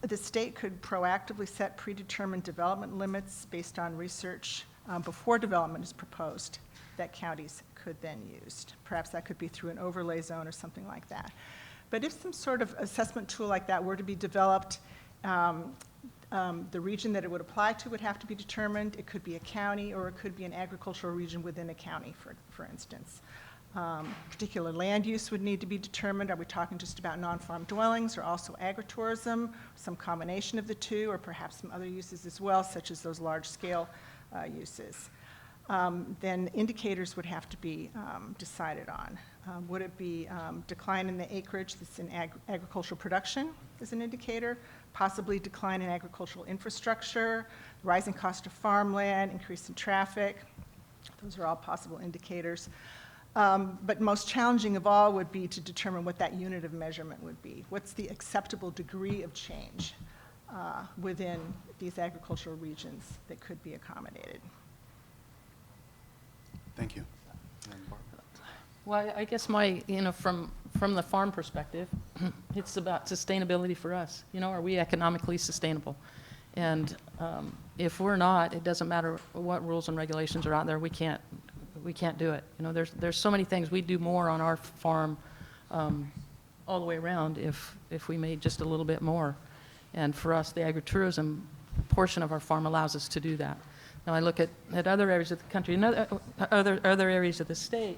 the state could proactively set predetermined development limits based on research before development is proposed that counties could then use. Perhaps that could be through an overlay zone or something like that. But if some sort of assessment tool like that were to be developed, the region that it would apply to would have to be determined. It could be a county, or it could be an agricultural region within a county, for instance. Particular land use would need to be determined. Are we talking just about non-farm dwellings, or also agritourism, some combination of the two, or perhaps some other uses as well, such as those large-scale uses? Then indicators would have to be decided on. Would it be decline in the acreage that's in agricultural production as an indicator, possibly decline in agricultural infrastructure, rising cost of farmland, increase in traffic? Those are all possible indicators. But most challenging of all would be to determine what that unit of measurement would be. What's the acceptable degree of change within these agricultural regions that could be accommodated? Thank you. Well, I guess from from the farm perspective, it's about sustainability for us. You know, are we economically sustainable? And if we're not, it doesn't matter what rules and regulations are out there. We can't do it. You know, there's so many things we do more on our farm all the way around if we made just a little bit more. And for us, the agritourism portion of our farm allows us to do that. Now I look at other areas of the country and other areas of the state.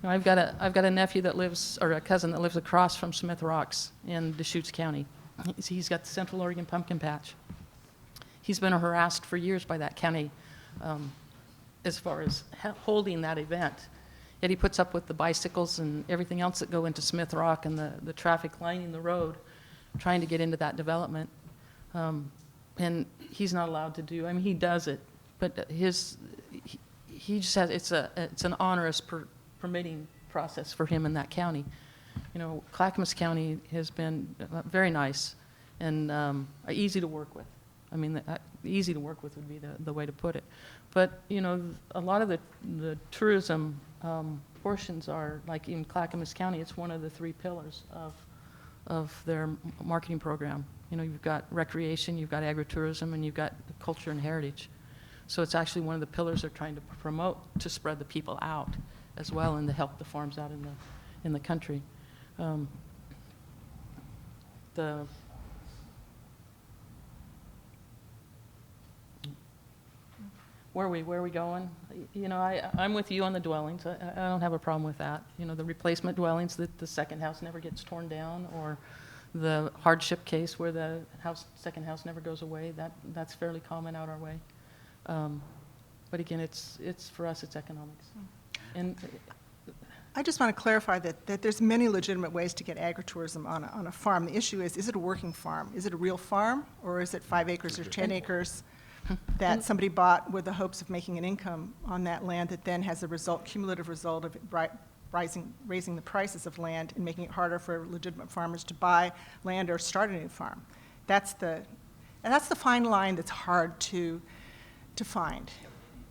You know, I've got a nephew that lives, or a cousin that lives across from Smith Rocks in Deschutes County. He's got the Central Oregon Pumpkin Patch. He's been harassed for years by that county as far as holding that event. Yet he puts up with the bicycles and everything else that go into Smith Rock and the traffic lining the road, trying to get into that development. And he's not allowed to do, I mean, he does it, but he just has, it's an onerous permitting process for him in that county. You know, Clackamas County has been very nice and easy to work with. I mean, easy to work with would be the way to put it. But, you know, a lot of the tourism portions are, like in Clackamas County, it's one of the 3 pillars of their marketing program. You know, you've got recreation, you've got agritourism, and you've got culture and heritage. So it's actually one of the pillars they're trying to promote to spread the people out as well and to help the farms out in the country. Where are we going? You know, I'm with you on the dwellings. I don't have a problem with that. You know, the replacement dwellings, that the second house never gets torn down, or the hardship case where the second house never goes away. That's fairly common out our way. But again, it's for us, it's economics. And I just want to clarify that there's many legitimate ways to get agritourism on a farm. The issue is it a working farm? Is it a real farm, or is it 5 acres or 10 acres that somebody bought with the hopes of making an income on that land that then has a cumulative result of raising the prices of land and making it harder for legitimate farmers to buy land or start a new farm? That's the fine line that's hard to find.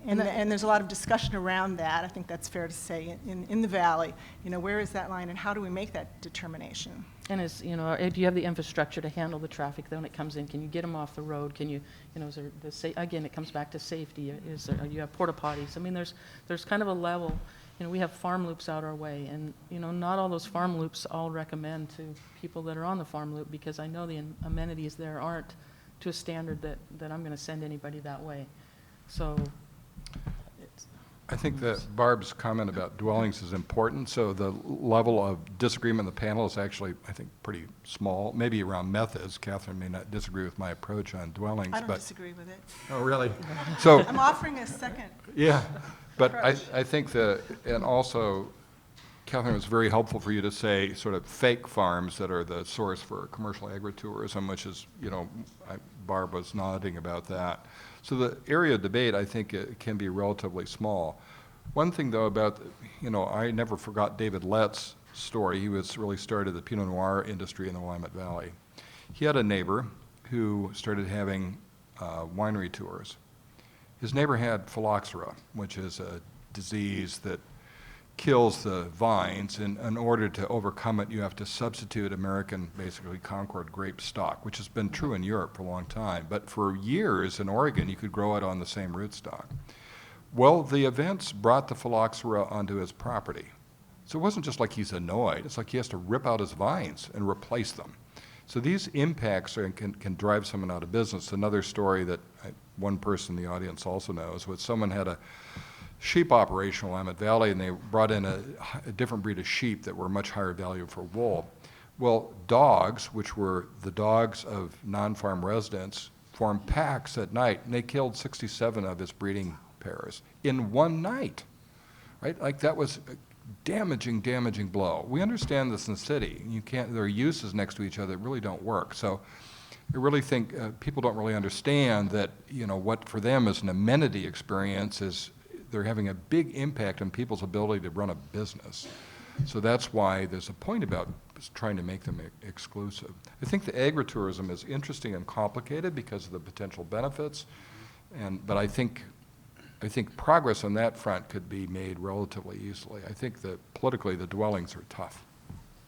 And there's a lot of discussion around that. I think that's fair to say in the valley. You know, where is that line, and how do we make that determination? And do you have the infrastructure to handle the traffic when it comes in? Can you get them off the road? Can you, is there again, it comes back to safety. You have porta potties? I mean, there's kind of a level. You know, we have farm loops out our way, and not all those farm loops I'll recommend to people that are on the farm loop, because I know the amenities there aren't to a standard that I'm going to send anybody that way. So. I think that Barb's comment about dwellings is important. So the level of disagreement in the panel is actually, I think, pretty small. Maybe around methods. Catherine may not disagree with my approach on dwellings. I don't disagree with it. Oh, really? So I'm offering a second. Yeah, but approach. I think and also, Catherine, it was very helpful for you to say sort of fake farms that are the source for commercial agritourism, which is, Barb was nodding about that. So the area of debate, I think, it can be relatively small. One thing, though, about, I never forgot David Lett's story. He really started the Pinot Noir industry in the Willamette Valley. He had a neighbor who started having winery tours. His neighbor had phylloxera, which is a disease that kills the vines, and in order to overcome it, you have to substitute American, basically Concord grape stock, which has been true in Europe for a long time. But for years in Oregon, you could grow it on the same rootstock. Well, the events brought the phylloxera onto his property. So it wasn't just like he's annoyed. It's like he has to rip out his vines and replace them. So these impacts can drive someone out of business. Another story that one person in the audience also knows was someone had a sheep operation in Willamette Valley, and they brought in a different breed of sheep that were much higher value for wool. Well, dogs, which were the dogs of non-farm residents, formed packs at night, and they killed 67 of his breeding pairs in one night, right? Like, that was a damaging blow. We understand this in the city. There are uses next to each other that really don't work. So I really think people don't really understand that, what for them is an amenity experience is they're having a big impact on people's ability to run a business. So that's why there's a point about trying to make them exclusive. I think the agritourism is interesting and complicated because of the potential benefits, but I think progress on that front could be made relatively easily. I think that politically the dwellings are tough.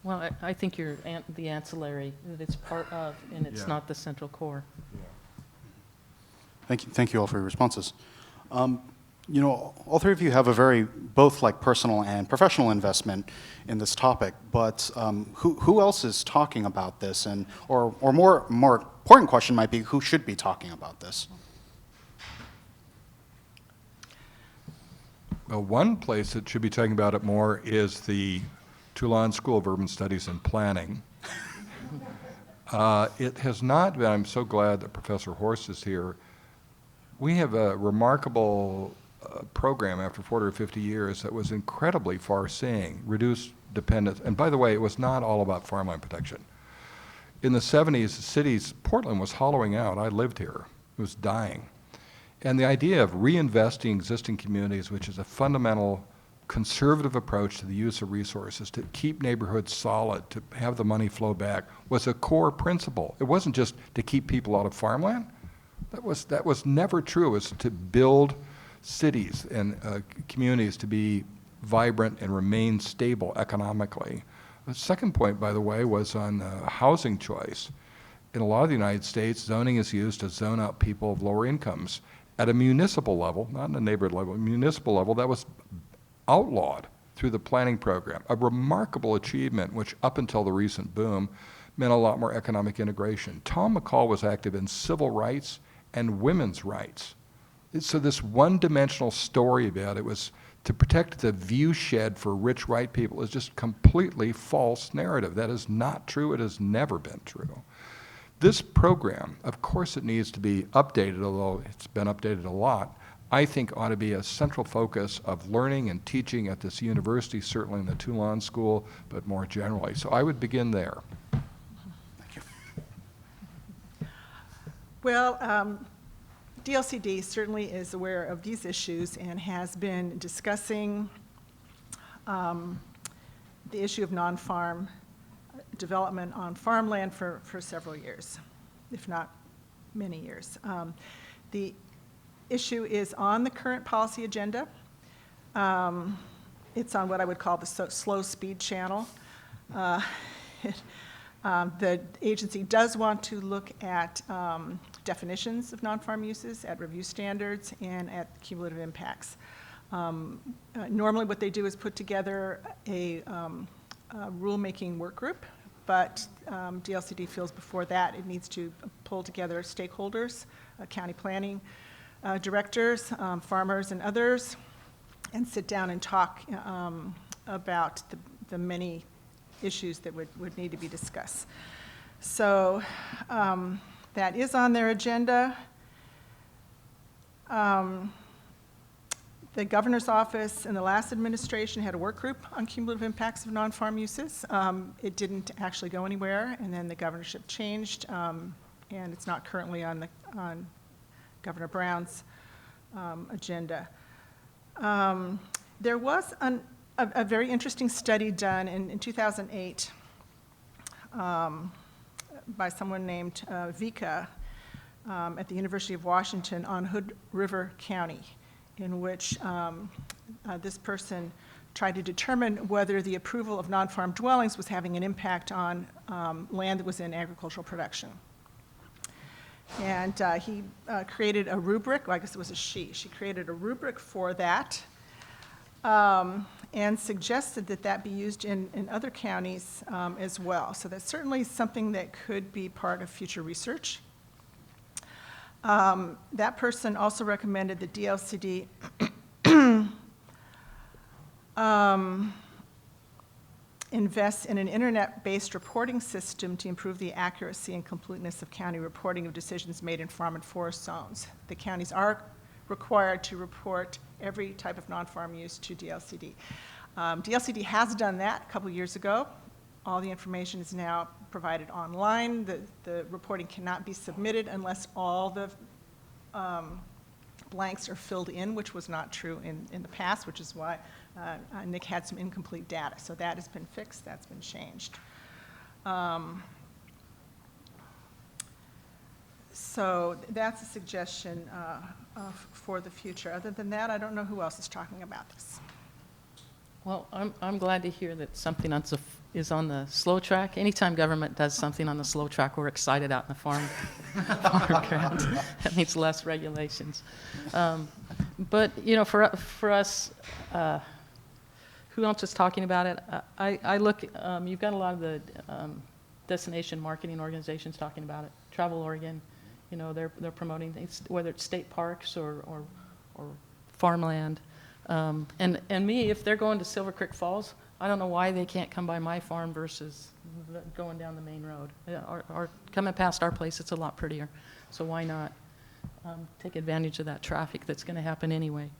Well, I think you're the ancillary that it's part of, and it's Yeah. not the central core. Thank you all for your responses. You know, all three of you have a very, both like personal and professional investment in this topic, but who else is talking about this? And, or more important question might be, who should be talking about this? Well, one place that should be talking about it more is the Toulon School of Urban Studies and Planning. It has not been, I'm so glad that Professor Horst is here. We have a remarkable program after 40 or 50 years that was incredibly far-seeing, reduced dependence. And by the way, it was not all about farmland protection. In the 70s, the cities, Portland was hollowing out. I lived here. It was dying. And the idea of reinvesting existing communities, which is a fundamental conservative approach to the use of resources, to keep neighborhoods solid, to have the money flow back, was a core principle. It wasn't just to keep people out of farmland. That was never true. It was to build cities and communities to be vibrant and remain stable economically. The second point, by the way, was on housing choice. In a lot of the United States, zoning is used to zone out people of lower incomes. At a municipal level, not in a neighborhood level, a municipal level, that was outlawed through the planning program. A remarkable achievement, which up until the recent boom, meant a lot more economic integration. Tom McCall was active in civil rights and women's rights. So this one-dimensional story about it was to protect the view shed for rich white people is just completely false narrative. That is not true. It has never been true. This program, of course it needs to be updated, although it's been updated a lot, I think ought to be a central focus of learning and teaching at this university, certainly in the Toulon School, but more generally. So I would begin there. Thank you. Well, DLCD certainly is aware of these issues and has been discussing the issue of non-farm development on farmland for several years, if not many years. The issue is on the current policy agenda. It's on what I would call the slow speed channel. The agency does want to look at definitions of non-farm uses, at review standards, and at cumulative impacts. Normally what they do is put together a rulemaking work group, but DLCD feels before that it needs to pull together stakeholders, county planning directors, farmers, and others, and sit down and talk about the many issues that would need to be discussed. So that is on their agenda. The governor's office in the last administration had a work group on cumulative impacts of non-farm uses. It didn't actually go anywhere, and then the governorship changed, and it's not currently on Governor Brown's agenda. There was a very interesting study done in 2008 by someone named Vika at the University of Washington on Hood River County, in which this person tried to determine whether the approval of non-farm dwellings was having an impact on land that was in agricultural production. And he created a rubric, well, I guess it was a she. She created a rubric for that and suggested that that be used in other counties as well. So that's certainly something that could be part of future research. That person also recommended that DLCD invest in an internet-based reporting system to improve the accuracy and completeness of county reporting of decisions made in farm and forest zones. The counties are required to report every type of non-farm use to DLCD. DLCD has done that a couple years ago. All the information is now provided online. The reporting cannot be submitted unless all the blanks are filled in, which was not true in the past, which is why Nick had some incomplete data. So that has been fixed, that's been changed. So that's a suggestion for the future. Other than that, I don't know who else is talking about this. Well, I'm glad to hear that something is on the slow track. Anytime government does something on the slow track, we're excited out in the farm ground. That means less regulations. But, you know, for us, who else is talking about it? I look, you've got a lot of the destination marketing organizations talking about it. Travel Oregon, you know, they're promoting things, whether it's state parks or farmland. And me, if they're going to Silver Creek Falls, I don't know why they can't come by my farm versus going down the main road. Or coming past our place, it's a lot prettier. So why not take advantage of that traffic that's going to happen anyway?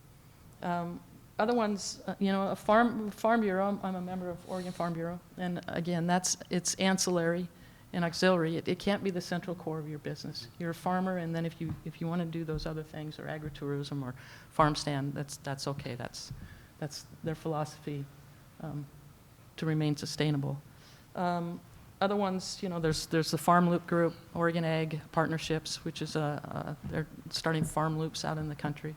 Other ones, you know, a farm bureau. I'm a member of Oregon Farm Bureau, and again, it's ancillary and auxiliary. It can't be the central core of your business. You're a farmer, and then if you want to do those other things, or agritourism or farm stand, that's okay. That's their philosophy to remain sustainable. Other ones, you know, there's the Farm Loop Group, Oregon Ag Partnerships, which is they're starting farm loops out in the country.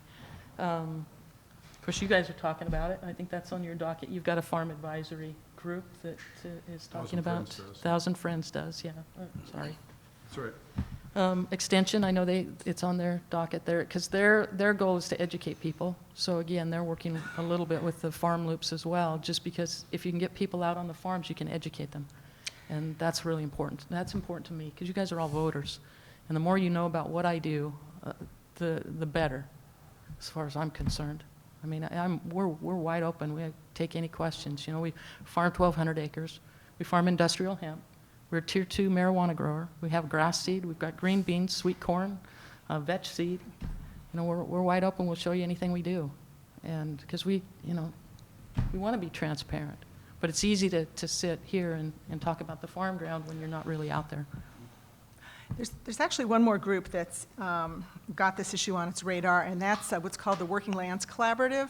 Of course, you guys are talking about it. I think that's on your docket. You've got a farm advisory group that is talking about. Thousand Friends does, yeah. Sorry. That's right. Extension, I know it's on their docket there, because their goal is to educate people. So again, they're working a little bit with the farm loops as well, just because if you can get people out on the farms, you can educate them. And that's really important. That's important to me, because you guys are all voters. And the more you know about what I do, the better, as far as I'm concerned. I mean, we're wide open. We take any questions. You know, we farm 1,200 acres. We farm industrial hemp. We're a Tier 2 marijuana grower. We have grass seed. We've got green beans, sweet corn, vetch seed. You know, we're wide open. We'll show you anything we do. And because we want to be transparent. But it's easy to sit here and talk about the farm ground when you're not really out there. There's actually one more group that's got this issue on its radar, and that's what's called the Working Lands Collaborative.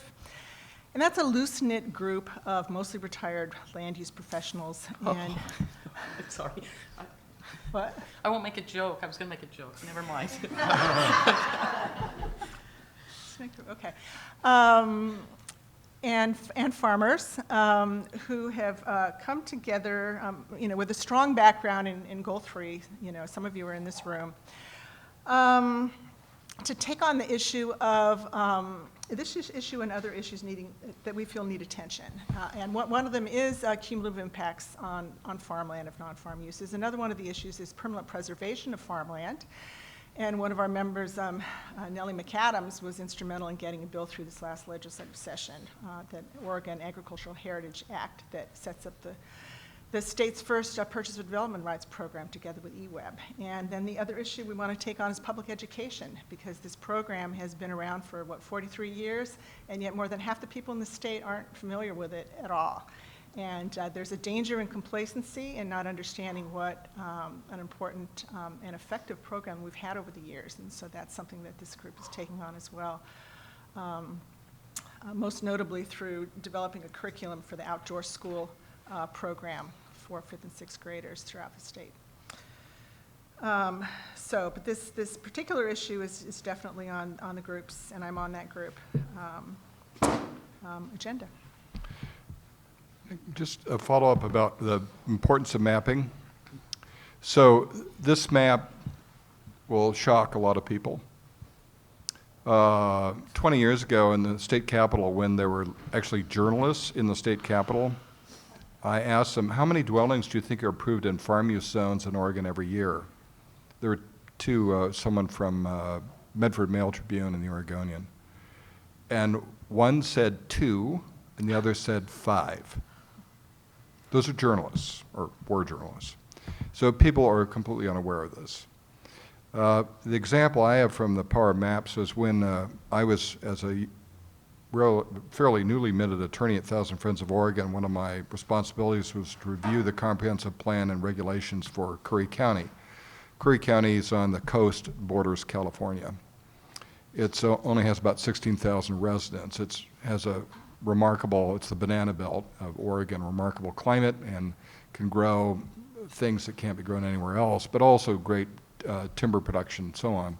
And that's a loose-knit group of mostly retired land use professionals. And Sorry. what? I won't make a joke. I was going to make a joke. Never mind. Okay. And farmers who have come together, you know, with a strong background in Goal 3, you know, some of you are in this room, to take on the issue of this issue and other issues that we feel need attention. And one of them is cumulative impacts on farmland of non-farm uses. Another one of the issues is permanent preservation of farmland. And one of our members, Nellie McAdams, was instrumental in getting a bill through this last legislative session, the Oregon Agricultural Heritage Act, that sets up the state's first purchase of development rights program together with EWEB. And then the other issue we want to take on is public education, because this program has been around for, 43 years, and yet more than half the people in the state aren't familiar with it at all. And there's a danger in complacency and not understanding what an important and effective program we've had over the years. And so that's something that this group is taking on as well, most notably through developing a curriculum for the outdoor school program for 5th and 6th graders throughout the state. But this particular issue is definitely on the groups, and I'm on that group agenda. Just a follow-up about the importance of mapping. So this map will shock a lot of people. 20 years ago in the state capitol, when there were actually journalists in the state capitol, I asked them, how many dwellings do you think are approved in farm use zones in Oregon every year? There were two, someone from Medford Mail Tribune and the Oregonian. And one said 2, and the other said 5. Those are journalists, or were journalists. So people are completely unaware of this. The example I have from the Power of Maps was when I was, as a fairly newly minted attorney at Thousand Friends of Oregon, one of my responsibilities was to review the comprehensive plan and regulations for Curry County. Curry County is on the coast, borders California. It only has about 16,000 residents. It has a remarkable, it's the banana belt of Oregon, remarkable climate, and can grow things that can't be grown anywhere else, but also great timber production and so on.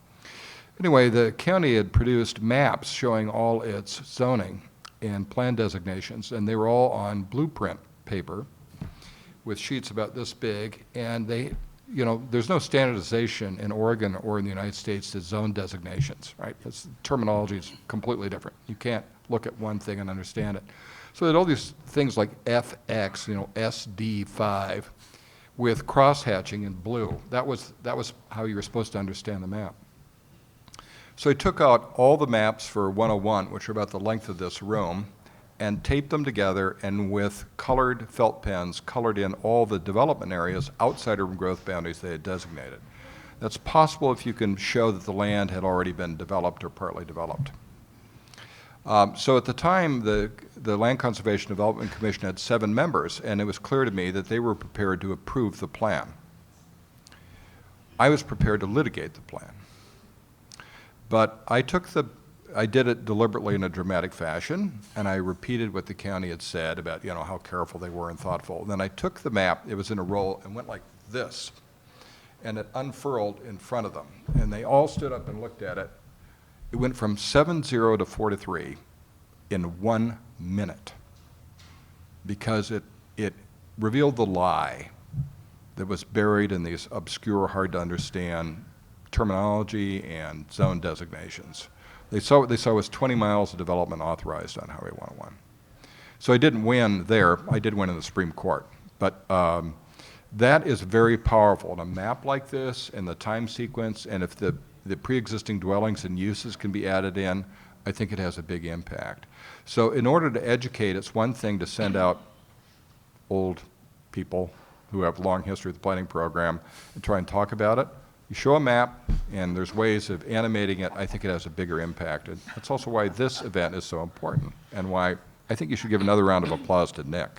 Anyway, the county had produced maps showing all its zoning, and plan designations, and they were all on blueprint paper with sheets about this big, and they, you know, there's no standardization in Oregon or in the United States to zone designations, right? Terminology is completely different. You can't look at one thing and understand it. So they had all these things like FX, you know, SD5, with cross-hatching in blue. That was how you were supposed to understand the map. So I took out all the maps for 101, which are about the length of this room, and taped them together, and with colored felt pens, colored in all the development areas outside urban growth boundaries they had designated. That's possible if you can show that the land had already been developed or partly developed. So at the time, the Land Conservation Development Commission had 7 members, and it was clear to me that they were prepared to approve the plan. I was prepared to litigate the plan. But I did it deliberately in a dramatic fashion, and I repeated what the county had said about, you know, how careful they were and thoughtful. And then I took the map, it was in a roll, and went like this, and it unfurled in front of them. And they all stood up and looked at it. It went from 7-0 to 4-3 in 1 minute, because it revealed the lie that was buried in these obscure, hard to understand terminology and zone designations. What they saw was 20 miles of development authorized on Highway 101. So I didn't win there. I did win in the Supreme Court. But that is very powerful. On a map like this, and the time sequence, and if the pre-existing dwellings and uses can be added in, I think it has a big impact. So in order to educate, it's one thing to send out old people who have a long history of the planning program and try and talk about it. You show a map, and there's ways of animating it. I think it has a bigger impact. And that's also why this event is so important, and why I think you should give another round of applause to Nick.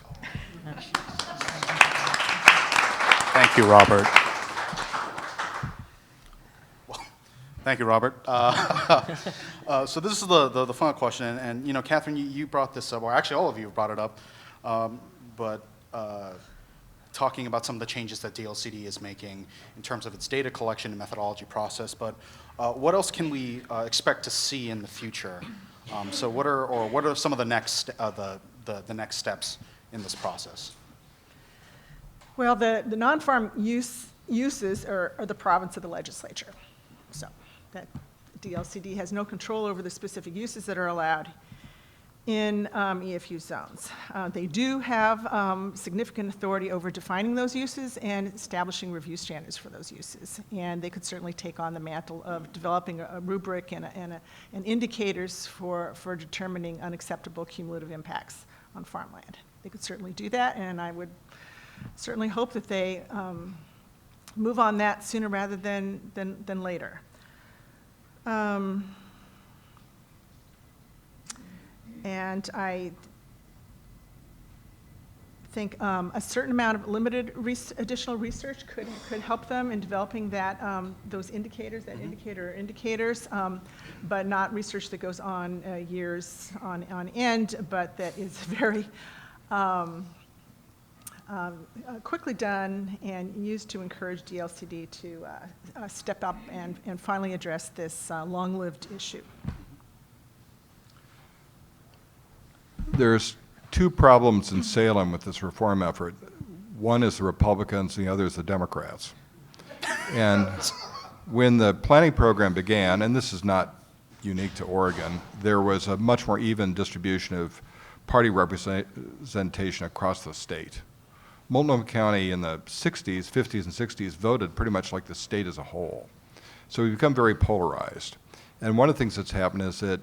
Thank you, Robert. Well, thank you, Robert. So this is the final question, and you know, Katherine, you brought this up, or actually all of you brought it up, but talking about some of the changes that DLCD is making in terms of its data collection and methodology process. But what else can we expect to see in the future? So what are some of the next the next steps in this process? Well, the non-farm uses are the province of the legislature. So that DLCD has no control over the specific uses that are allowed in EFU zones. They do have significant authority over defining those uses and establishing review standards for those uses. And they could certainly take on the mantle of developing a rubric and indicators for determining unacceptable cumulative impacts on farmland. They could certainly do that, and I would certainly hope that they move on that sooner rather than later. And I think a certain amount of limited additional research could help them in developing that those indicators, indicators, but not research that goes on years on end, but that is very quickly done and used to encourage DLCD to step up and finally address this long-lived issue. There's 2 problems in Salem with this reform effort. One is the Republicans, and the other is the Democrats. And when the planning program began, and this is not unique to Oregon, there was a much more even distribution of party representation across the state. Multnomah County in the 60s, 50s, and 60s voted pretty much like the state as a whole. So we've become very polarized. And one of the things that's happened is that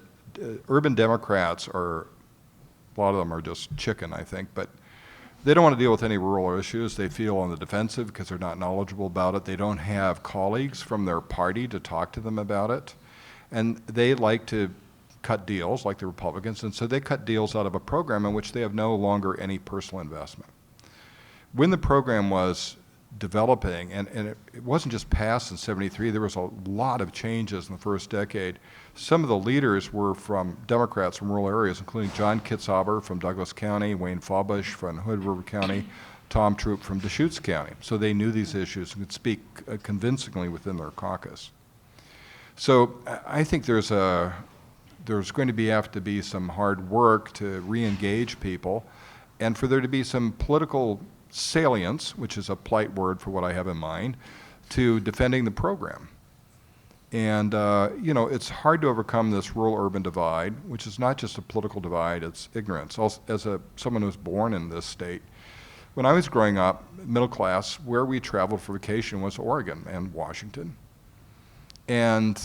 urban Democrats are, a lot of them are just chicken, I think, but they don't want to deal with any rural issues. They feel on the defensive because they're not knowledgeable about it. They don't have colleagues from their party to talk to them about it. And they like to cut deals like the Republicans, and so they cut deals out of a program in which they have no longer any personal investment. When the program was developing, and it wasn't just passed in '73, there was a lot of changes in the first decade. Some of the leaders were from Democrats from rural areas, including John Kitzhaber from Douglas County, Wayne Fawbush from Hood River County, Tom Troop from Deschutes County. So they knew these issues and could speak convincingly within their caucus. So I think there's there's going to have to be some hard work to re-engage people, and for there to be some political salience, which is a polite word for what I have in mind, to defending the program. And, you know, it's hard to overcome this rural-urban divide, which is not just a political divide, it's ignorance. Also, as someone who was born in this state, when I was growing up, middle class, where we traveled for vacation was Oregon and Washington. And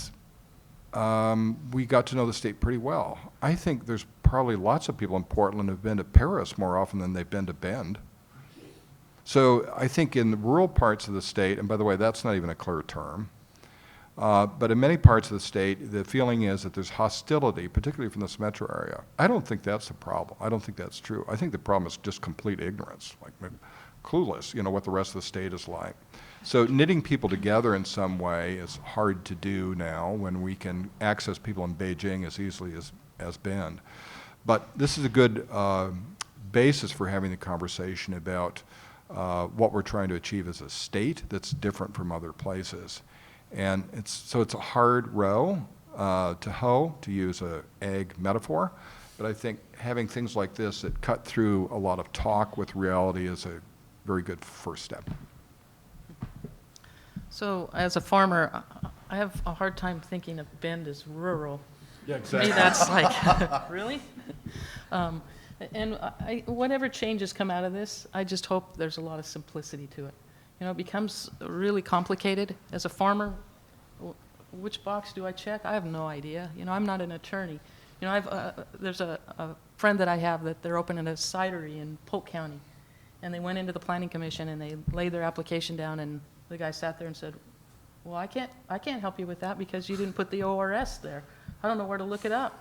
we got to know the state pretty well. I think there's probably lots of people in Portland who've been to Paris more often than they've been to Bend. So I think in the rural parts of the state, and by the way, that's not even a clear term, but in many parts of the state, the feeling is that there's hostility, particularly from this metro area. I don't think that's the problem. I don't think that's true. I think the problem is just complete ignorance, like clueless, you know, what the rest of the state is like. So knitting people together in some way is hard to do now when we can access people in Beijing as easily as Bend. But this is a good basis for having the conversation about what we're trying to achieve as a state that's different from other places. And it's a hard row to hoe, to use an egg metaphor, but I think having things like this that cut through a lot of talk with reality is a very good first step. So as a farmer, I have a hard time thinking of Bend as rural. Yeah, To me, that's like, really? And whatever changes come out of this, I just hope there's a lot of simplicity to it. You know, it becomes really complicated. As a farmer, which box do I check? I have no idea. You know, I'm not an attorney. You know, there's a friend that I have that they're opening a cidery in Polk County. And they went into the planning commission and they laid their application down, and the guy sat there and said, well, I can't help you with that because you didn't put the ORS there. I don't know where to look it up.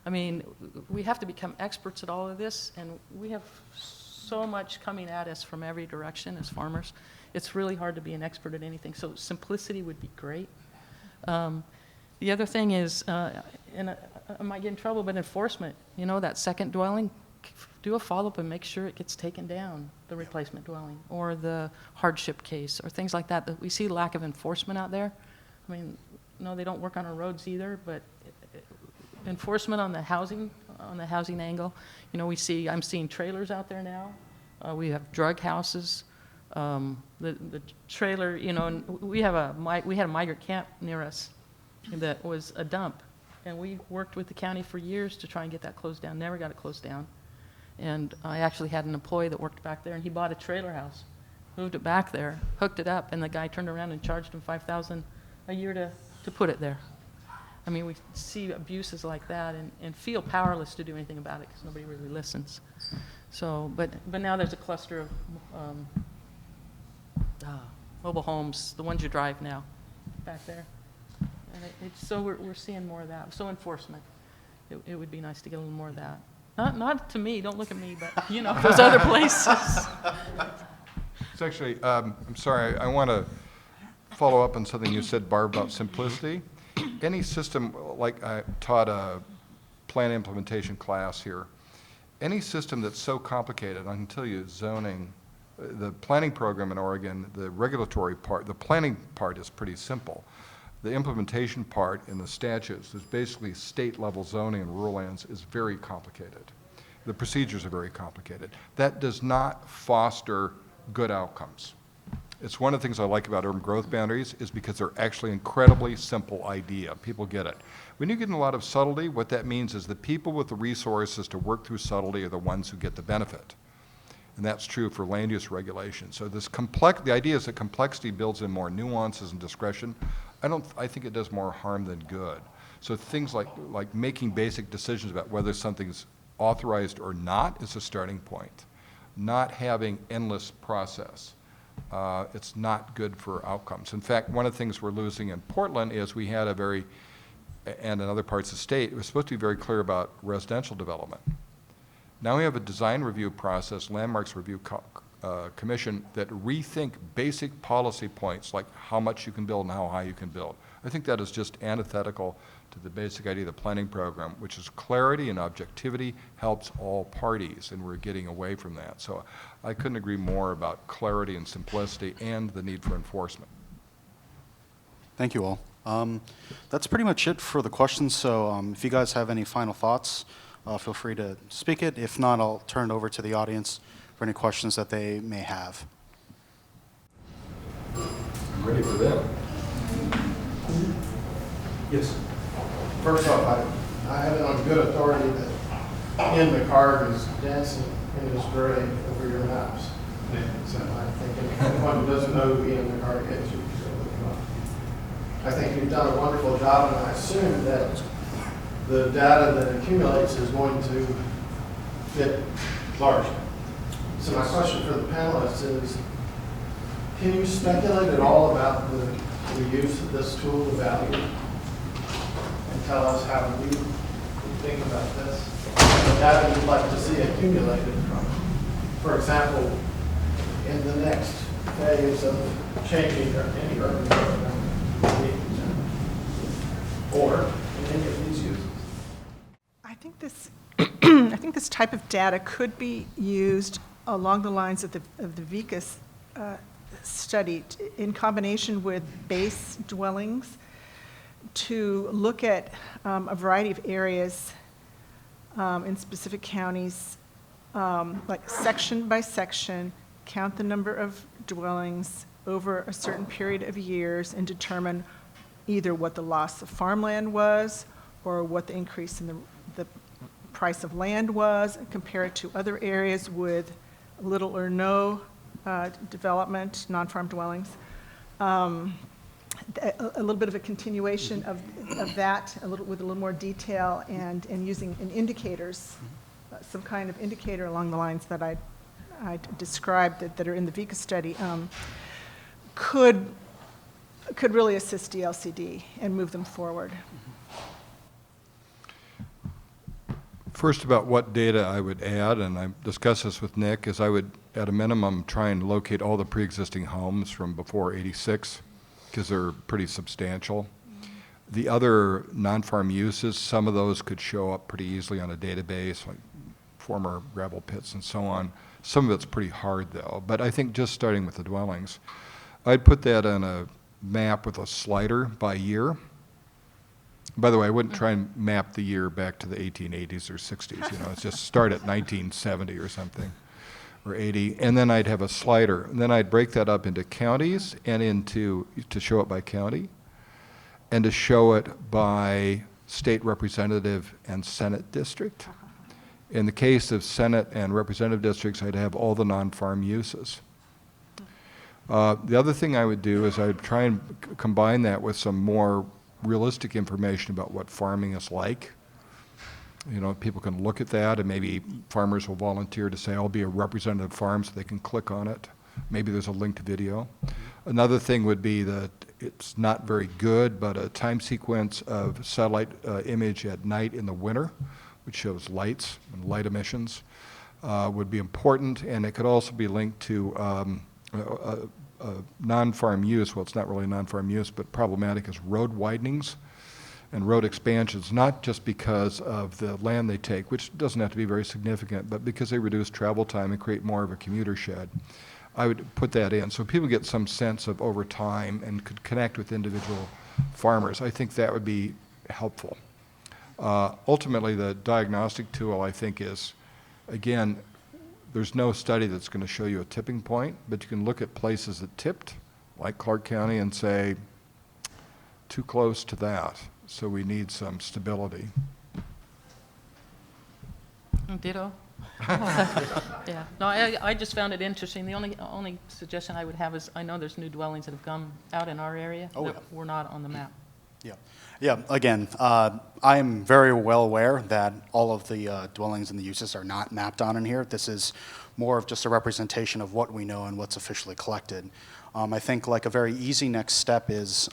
I mean, we have to become experts at all of this, and we have so much coming at us from every direction as farmers. It's really hard to be an expert at anything, so simplicity would be great. The other thing is, and I might get in trouble, but enforcement. You know, that second dwelling, do a follow-up and make sure it gets taken down, the replacement dwelling, or the hardship case, or things like that. We see lack of enforcement out there. I mean, no, they don't work on our roads either, but enforcement on the housing angle. You know, I'm seeing trailers out there now. We have drug houses. The trailer, you know, and we had a migrant camp near us that was a dump, and we worked with the county for years to try and get that closed down. Never got it closed down. And I actually had an employee that worked back there, and he bought a trailer house, moved it back there, hooked it up, and the guy turned around and charged him $5,000 a year to put it there. I mean, we see abuses like that and feel powerless to do anything about it because nobody really listens. So, but now there's a cluster of mobile homes, the ones you drive now, back there. And so we're seeing more of that. So enforcement, it would be nice to get a little more of that. Not to me, don't look at me, but you know, those other places. It's actually, I'm sorry, I want to follow up on something you said, Barb, about simplicity. Any system, like I taught a plan implementation class here, any system that's so complicated, I can tell you zoning, the planning program in Oregon, the regulatory part, the planning part is pretty simple. The implementation part in the statutes, there's basically state-level zoning in rural lands, is very complicated. The procedures are very complicated. That does not foster good outcomes. It's one of the things I like about urban growth boundaries is because they're actually incredibly simple idea. People get it. When you get in a lot of subtlety, what that means is the people with the resources to work through subtlety are the ones who get the benefit. And that's true for land use regulation. So the idea is that complexity builds in more nuances and discretion. I think it does more harm than good. So things like making basic decisions about whether something's authorized or not is a starting point. Not having endless process. It's not good for outcomes. In fact, one of the things we're losing in Portland is we had and in other parts of the state, it was supposed to be very clear about residential development. Now we have a design review process, landmarks review commission that rethink basic policy points like how much you can build and how high you can build. I think that is just antithetical to the basic idea of the planning program, which is clarity and objectivity helps all parties, and we're getting away from that. So I couldn't agree more about clarity and simplicity and the need for enforcement. Thank you all. That's pretty much it for the questions. So if you guys have any final thoughts, feel free to speak it. If not, I'll turn it over to the audience for any questions that they may have. I'm ready for them. Yes. First off, I have it on good authority that in the card is dancing in his grave over your maps. So I think anyone who doesn't know who Ian the card is, you should look him up. I think you've done a wonderful job, and I assume that the data that accumulates is going to fit largely. So my question for the panelists is, can you speculate at all about the use of this tool, the value, and tell us how we think about this, the data you'd like to see accumulated from, for example, in the next phase of changing any urban program, or in any of these uses? I think this, I think this type of data could be used along the lines of the VICAS study in combination with base dwellings to look at a variety of areas in specific counties, like section by section, count the number of dwellings over a certain period of years and determine either what the loss of farmland was or what the increase in the price of land was, and compare it to other areas with little or no development, non-farm dwellings. A little bit of a continuation of that, with a little more detail, and using indicators, some kind of indicator along the lines that I described that are in the VICA study, could really assist DLCD and move them forward. First, about what data I would add, and I discussed this with Nick, is I would, at a minimum, try and locate all the pre-existing homes from before '86, because they're pretty substantial. The other non-farm uses, some of those could show up pretty easily on a database, like former gravel pits and so on. Some of it's pretty hard, though. But I think just starting with the dwellings, I'd put that on a map with a slider by year. By the way, I wouldn't try and map the year back to the 1880s or 60s. You know, it's just start at 1970 or something, or 80, and then I'd have a slider. And then I'd break that up into counties and to show it by county, and to show it by state representative and Senate district. In the case of Senate and representative districts, I'd have all the non-farm uses. The other thing I would do is I'd try and combine that with some more realistic information about what farming is like. You know, people can look at that, and maybe farmers will volunteer to say, I'll be a representative farm, so they can click on it. Maybe there's a link to video. Another thing would be that it's not very good, but a time sequence of satellite image at night in the winter, which shows lights and light emissions, would be important, and it could also be linked to non-farm use. Well, it's not really non-farm use, but problematic is road widenings and road expansions, not just because of the land they take, which doesn't have to be very significant, but because they reduce travel time and create more of a commuter shed. I would put that in so people get some sense of over time and could connect with individual farmers. I think that would be helpful. Ultimately, the diagnostic tool, I think, is, again, there's no study that's going to show you a tipping point, but you can look at places that tipped, like Clark County, and say, too close to that, so we need some stability. Ditto. Yeah. No, I just found it interesting. The only suggestion I would have is, I know there's new dwellings that have come out in our area that were not on the map. Yeah. Yeah, again, I'm very well aware that all of the dwellings and the uses are not mapped on in here. This is more of just a representation of what we know and what's officially collected. I think like a very easy next step is,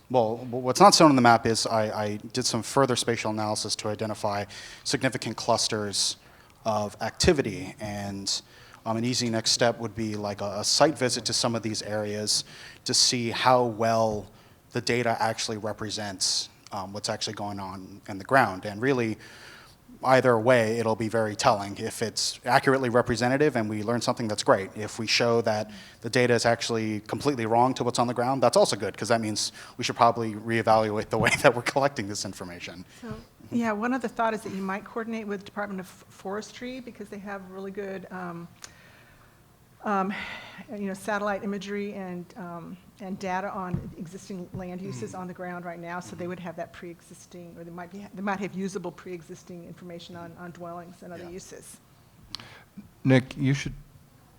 well, what's not shown on the map is I did some further spatial analysis to identify significant clusters of activity, and an easy next step would be like a site visit to some of these areas to see how well the data actually represents what's actually going on in the ground. And really, either way, it'll be very telling. If it's accurately representative and we learn something, that's great. If we show that the data is actually completely wrong to what's on the ground, that's also good, because that means we should probably reevaluate the way that we're collecting this information. So, yeah, one other thought is that you might coordinate with Department of Forestry, because they have really good, satellite imagery and data on existing land uses on the ground right now. So they would have that pre-existing, or they might have usable pre-existing information on dwellings and other uses. Nick, you should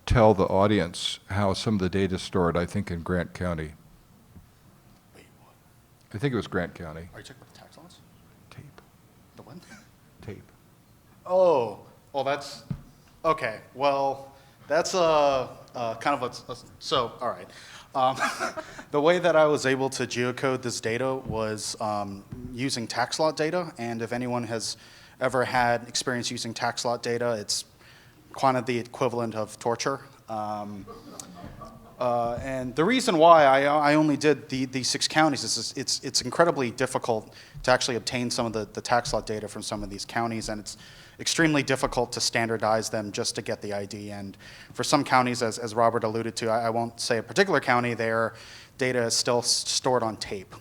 tell the audience how some of the data is stored, I think, in Grant County. Wait, what? I think it was Grant County. Are you talking about the tax laws? Tape. The what? Tape. Oh, well, that's, okay, well, that's kind of so, all right. The way that I was able to geocode this data was using tax lot data, and if anyone has ever had experience using tax lot data, it's kind of the equivalent of torture. And the reason why I only did these 6 counties is it's incredibly difficult to actually obtain some of the tax lot data from some of these counties, and it's extremely difficult to standardize them just to get the ID. And for some counties, as Robert alluded to, I won't say a particular county, their data is still stored on tape,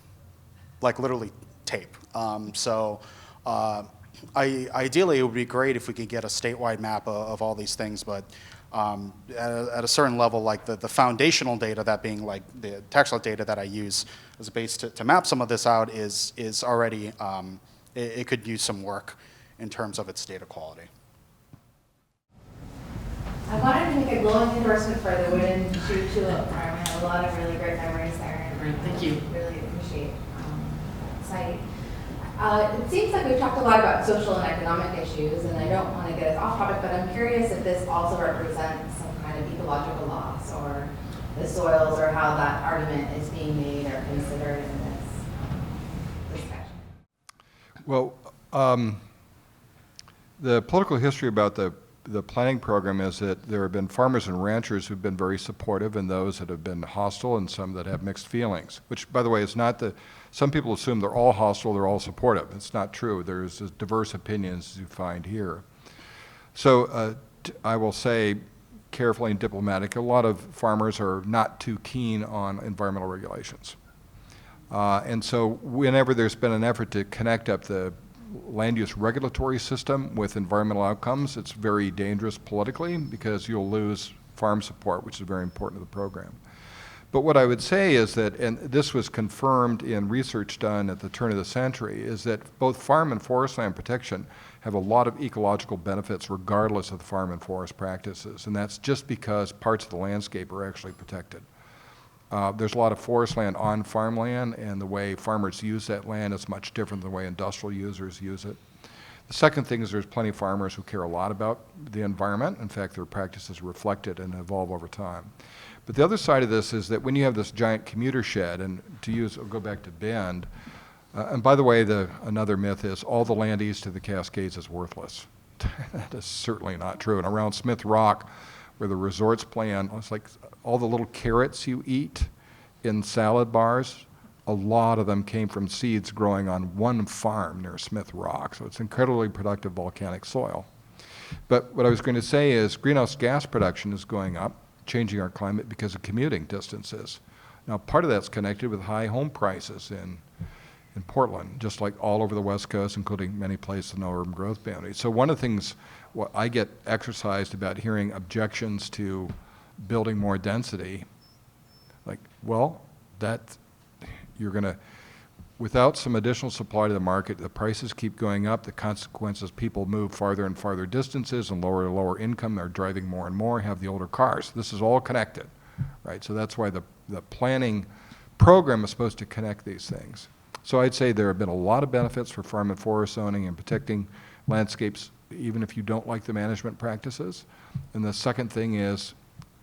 like literally tape. Ideally, it would be great if we could get a statewide map of all these things, but at a certain level, like the foundational data, that being like the tax lot data that I use as a base to map some of this out, is already, it could use some work in terms of its data quality. I wanted to make a glowing endorsement for the Wooden Shoe Tulip Farm. I have a lot of really great memories there. Great, thank you. Really appreciate that site. It seems like we've talked a lot about social and economic issues, and I don't want to get us off topic, but I'm curious if this also represents some kind of ecological loss, or the soils, or how that argument is being made or considered in this discussion. Well, the political history about the planning program is that there have been farmers and ranchers who've been very supportive, and those that have been hostile, and some that have mixed feelings, which, by the way, is not some people assume they're all hostile, they're all supportive. It's not true. There's as diverse opinions as you find here. So I will say, carefully and diplomatic, a lot of farmers are not too keen on environmental regulations. And so whenever there's been an effort to connect up the land use regulatory system with environmental outcomes, it's very dangerous politically, because you'll lose farm support, which is very important to the program. But what I would say is that, and this was confirmed in research done at the turn of the century, is that both farm and forest land protection have a lot of ecological benefits regardless of the farm and forest practices, and that's just because parts of the landscape are actually protected. There's a lot of forest land on farmland, and the way farmers use that land is much different than the way industrial users use it. The second thing is there's plenty of farmers who care a lot about the environment. In fact, their practices reflect it and evolve over time. But the other side of this is that when you have this giant commuter shed, and I'll go back to Bend, and by the way, another myth is all the land east of the Cascades is worthless. That is certainly not true. And around Smith Rock, where the resorts plan, it's like all the little carrots you eat in salad bars, a lot of them came from seeds growing on one farm near Smith Rock. So it's incredibly productive volcanic soil. But what I was going to say is greenhouse gas production is going up, changing our climate because of commuting distances. Now, part of that's connected with high home prices in Portland, just like all over the West Coast, including many places in the urban growth boundary. So one of the things, what I get exercised about hearing objections to building more density, like, well, you're going to, without some additional supply to the market, the prices keep going up. The consequences, people move farther and farther distances, and lower and lower income, they're driving more and more, have the older cars. This is all connected, right? So that's why the planning program is supposed to connect these things. So I'd say there have been a lot of benefits for farm and forest zoning and protecting landscapes, even if you don't like the management practices. And the second thing is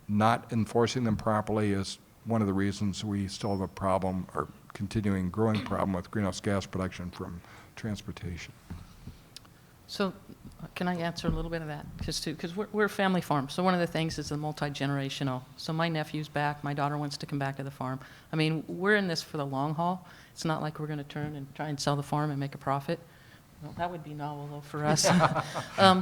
not enforcing them properly is one of the reasons we still have a problem, or continuing growing problem, with greenhouse gas production from transportation. So can I answer a little bit of that? Because we're a family farm. So one of the things is the multi-generational. So my nephew's back. My daughter wants to come back to the farm. I mean, we're in this for the long haul. It's not like we're going to turn and try and sell the farm and make a profit. Well, that would be novel though for us.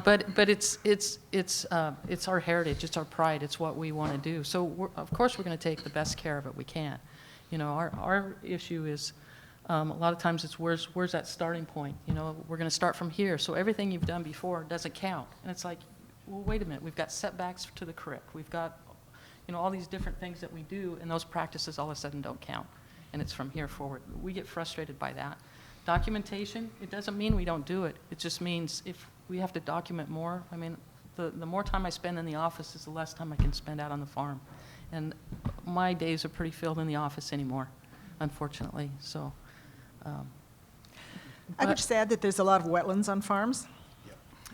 But it's our heritage, it's our pride, it's what we want to do. So of course we're going to take the best care of it we can. You know, our issue is a lot of times it's where's that starting point? You know, we're going to start from here. So everything you've done before doesn't count. And it's like, well, wait a minute. We've got setbacks to the creek. We've got, you know, all these different things that we do, and those practices all of a sudden don't count. And it's from here forward. We get frustrated by that. Documentation, it doesn't mean we don't do it. It just means if we have to document more, I mean, the more time I spend in the office is the less time I can spend out on the farm. And my days are pretty filled in the office anymore, unfortunately. So, I would just add that there's a lot of wetlands on farms,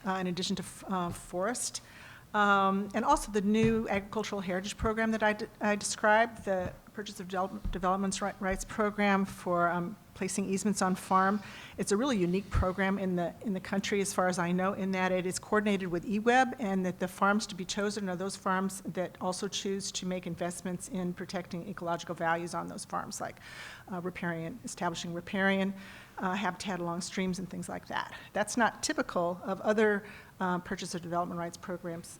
in addition to forest. And also the new agricultural heritage program that I described, the Purchase of Development Rights Program for placing easements on farm. It's a really unique program in the country, as far as I know, in that it is coordinated with eWeb, and that the farms to be chosen are those farms that also choose to make investments in protecting ecological values on those farms, like establishing riparian habitat along streams and things like that. That's not typical of other purchase of development rights programs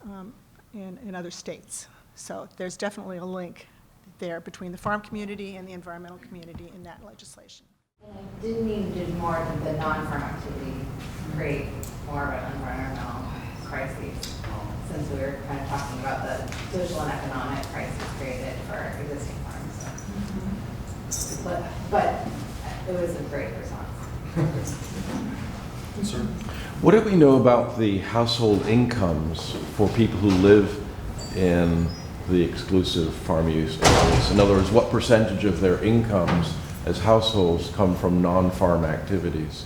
in other states. So there's definitely a link there between the farm community and the environmental community in that legislation. I didn't mean to do more than the non-farm activity create more of an environmental crisis, since we were kind of talking about the social and economic crisis created for existing farms. So. But it was a great response. What do we know about the household incomes for people who live in the exclusive farm use areas? In other words, what percentage of their incomes as households come from non-farm activities?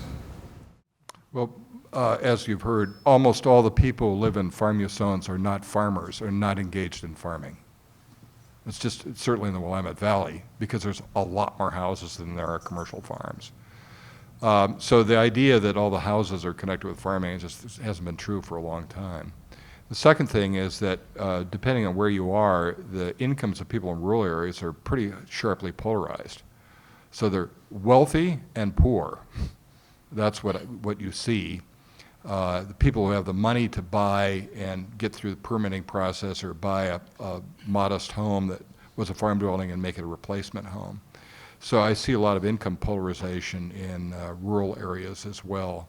Well, as you've heard, almost all the people who live in farm use zones are not farmers, are not engaged in farming. It's certainly in the Willamette Valley, because there's a lot more houses than there are commercial farms. So the idea that all the houses are connected with farming just hasn't been true for a long time. The second thing is that depending on where you are, the incomes of people in rural areas are pretty sharply polarized. So they're wealthy and poor. That's what you see. The people who have the money to buy and get through the permitting process, or buy a modest home that was a farm dwelling and make it a replacement home. So I see a lot of income polarization in rural areas as well.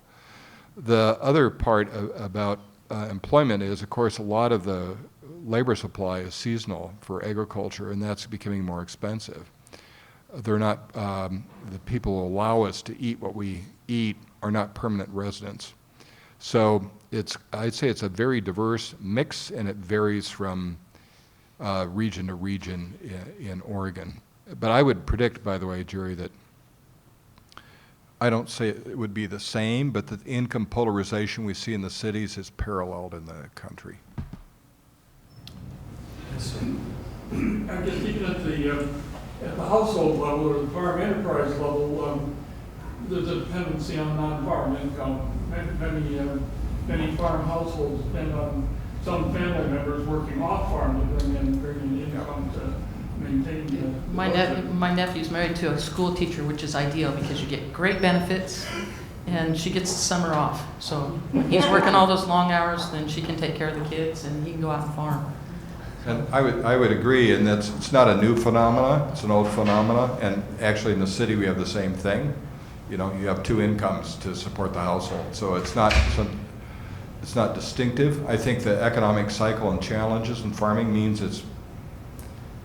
The other part about employment is, of course, a lot of the labor supply is seasonal for agriculture, and that's becoming more expensive. They're not, the people who allow us to eat what we eat are not permanent residents. So I'd say it's a very diverse mix, and it varies from region to region in Oregon. But I would predict, by the way, Jerry, that I don't say it would be the same, but the income polarization we see in the cities is paralleled in the country. I guess even at the household level or the farm enterprise level, there's a dependency on non-farm income. Many farm households depend on some family members working off farm to bring in income to maintain the My nephew's married to a school teacher, which is ideal because you get great benefits, and she gets the summer off. So when he's working all those long hours, then she can take care of the kids, and he can go out and farm. And I would agree, and it's not a new phenomena, it's an old phenomena, and actually in the city we have the same thing. You know, you have two incomes to support the household, so it's not distinctive. I think the economic cycle and challenges in farming means it's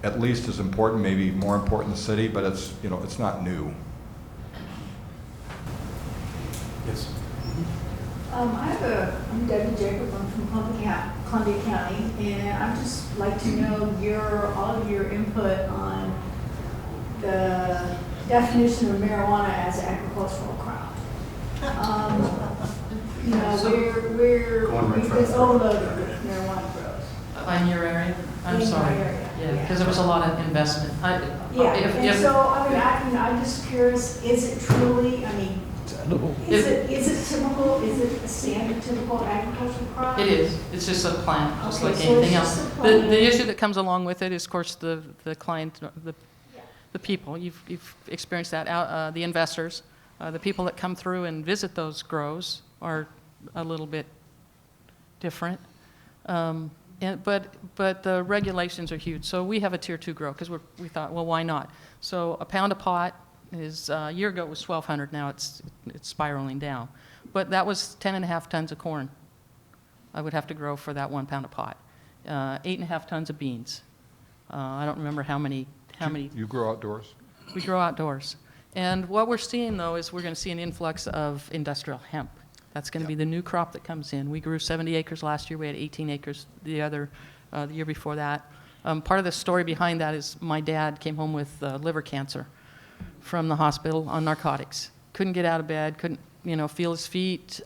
at least as important, maybe more important in the city, but it's not new. Yes. I'm Debbie Jacob. I'm from Columbia County, and I'd just like to know all of your input on the definition of marijuana as an agricultural crop. We've been overloaded with marijuana grows. In your area? I'm sorry. Yeah, because there was a lot of investment. I'm just curious, is it truly, is it typical, is it a standard typical agricultural crop? It is. It's just a plant, just like so anything it's else. just a plant. The issue that comes along with it is, of course, the client, the people. You've experienced that. The investors The people that come through and visit those grows are a little bit different. But the regulations are huge. So we have a tier 2 grow because we thought, well, why not? So a pound a pot is, a year ago it was 1,200, now it's spiraling down. But that was 10.5 tons of corn I would have to grow for that 1 pound a pot. 8.5 tons of beans. I don't remember how many. You grow outdoors? We grow outdoors. And what we're seeing, though, is we're going to see an influx of industrial hemp. That's going to be the new crop that comes in. We grew 70 acres last year. We had 18 acres the year before that. Part of the story behind that is my dad came home with liver cancer from the hospital on narcotics. Couldn't get out of bed, couldn't feel his feet,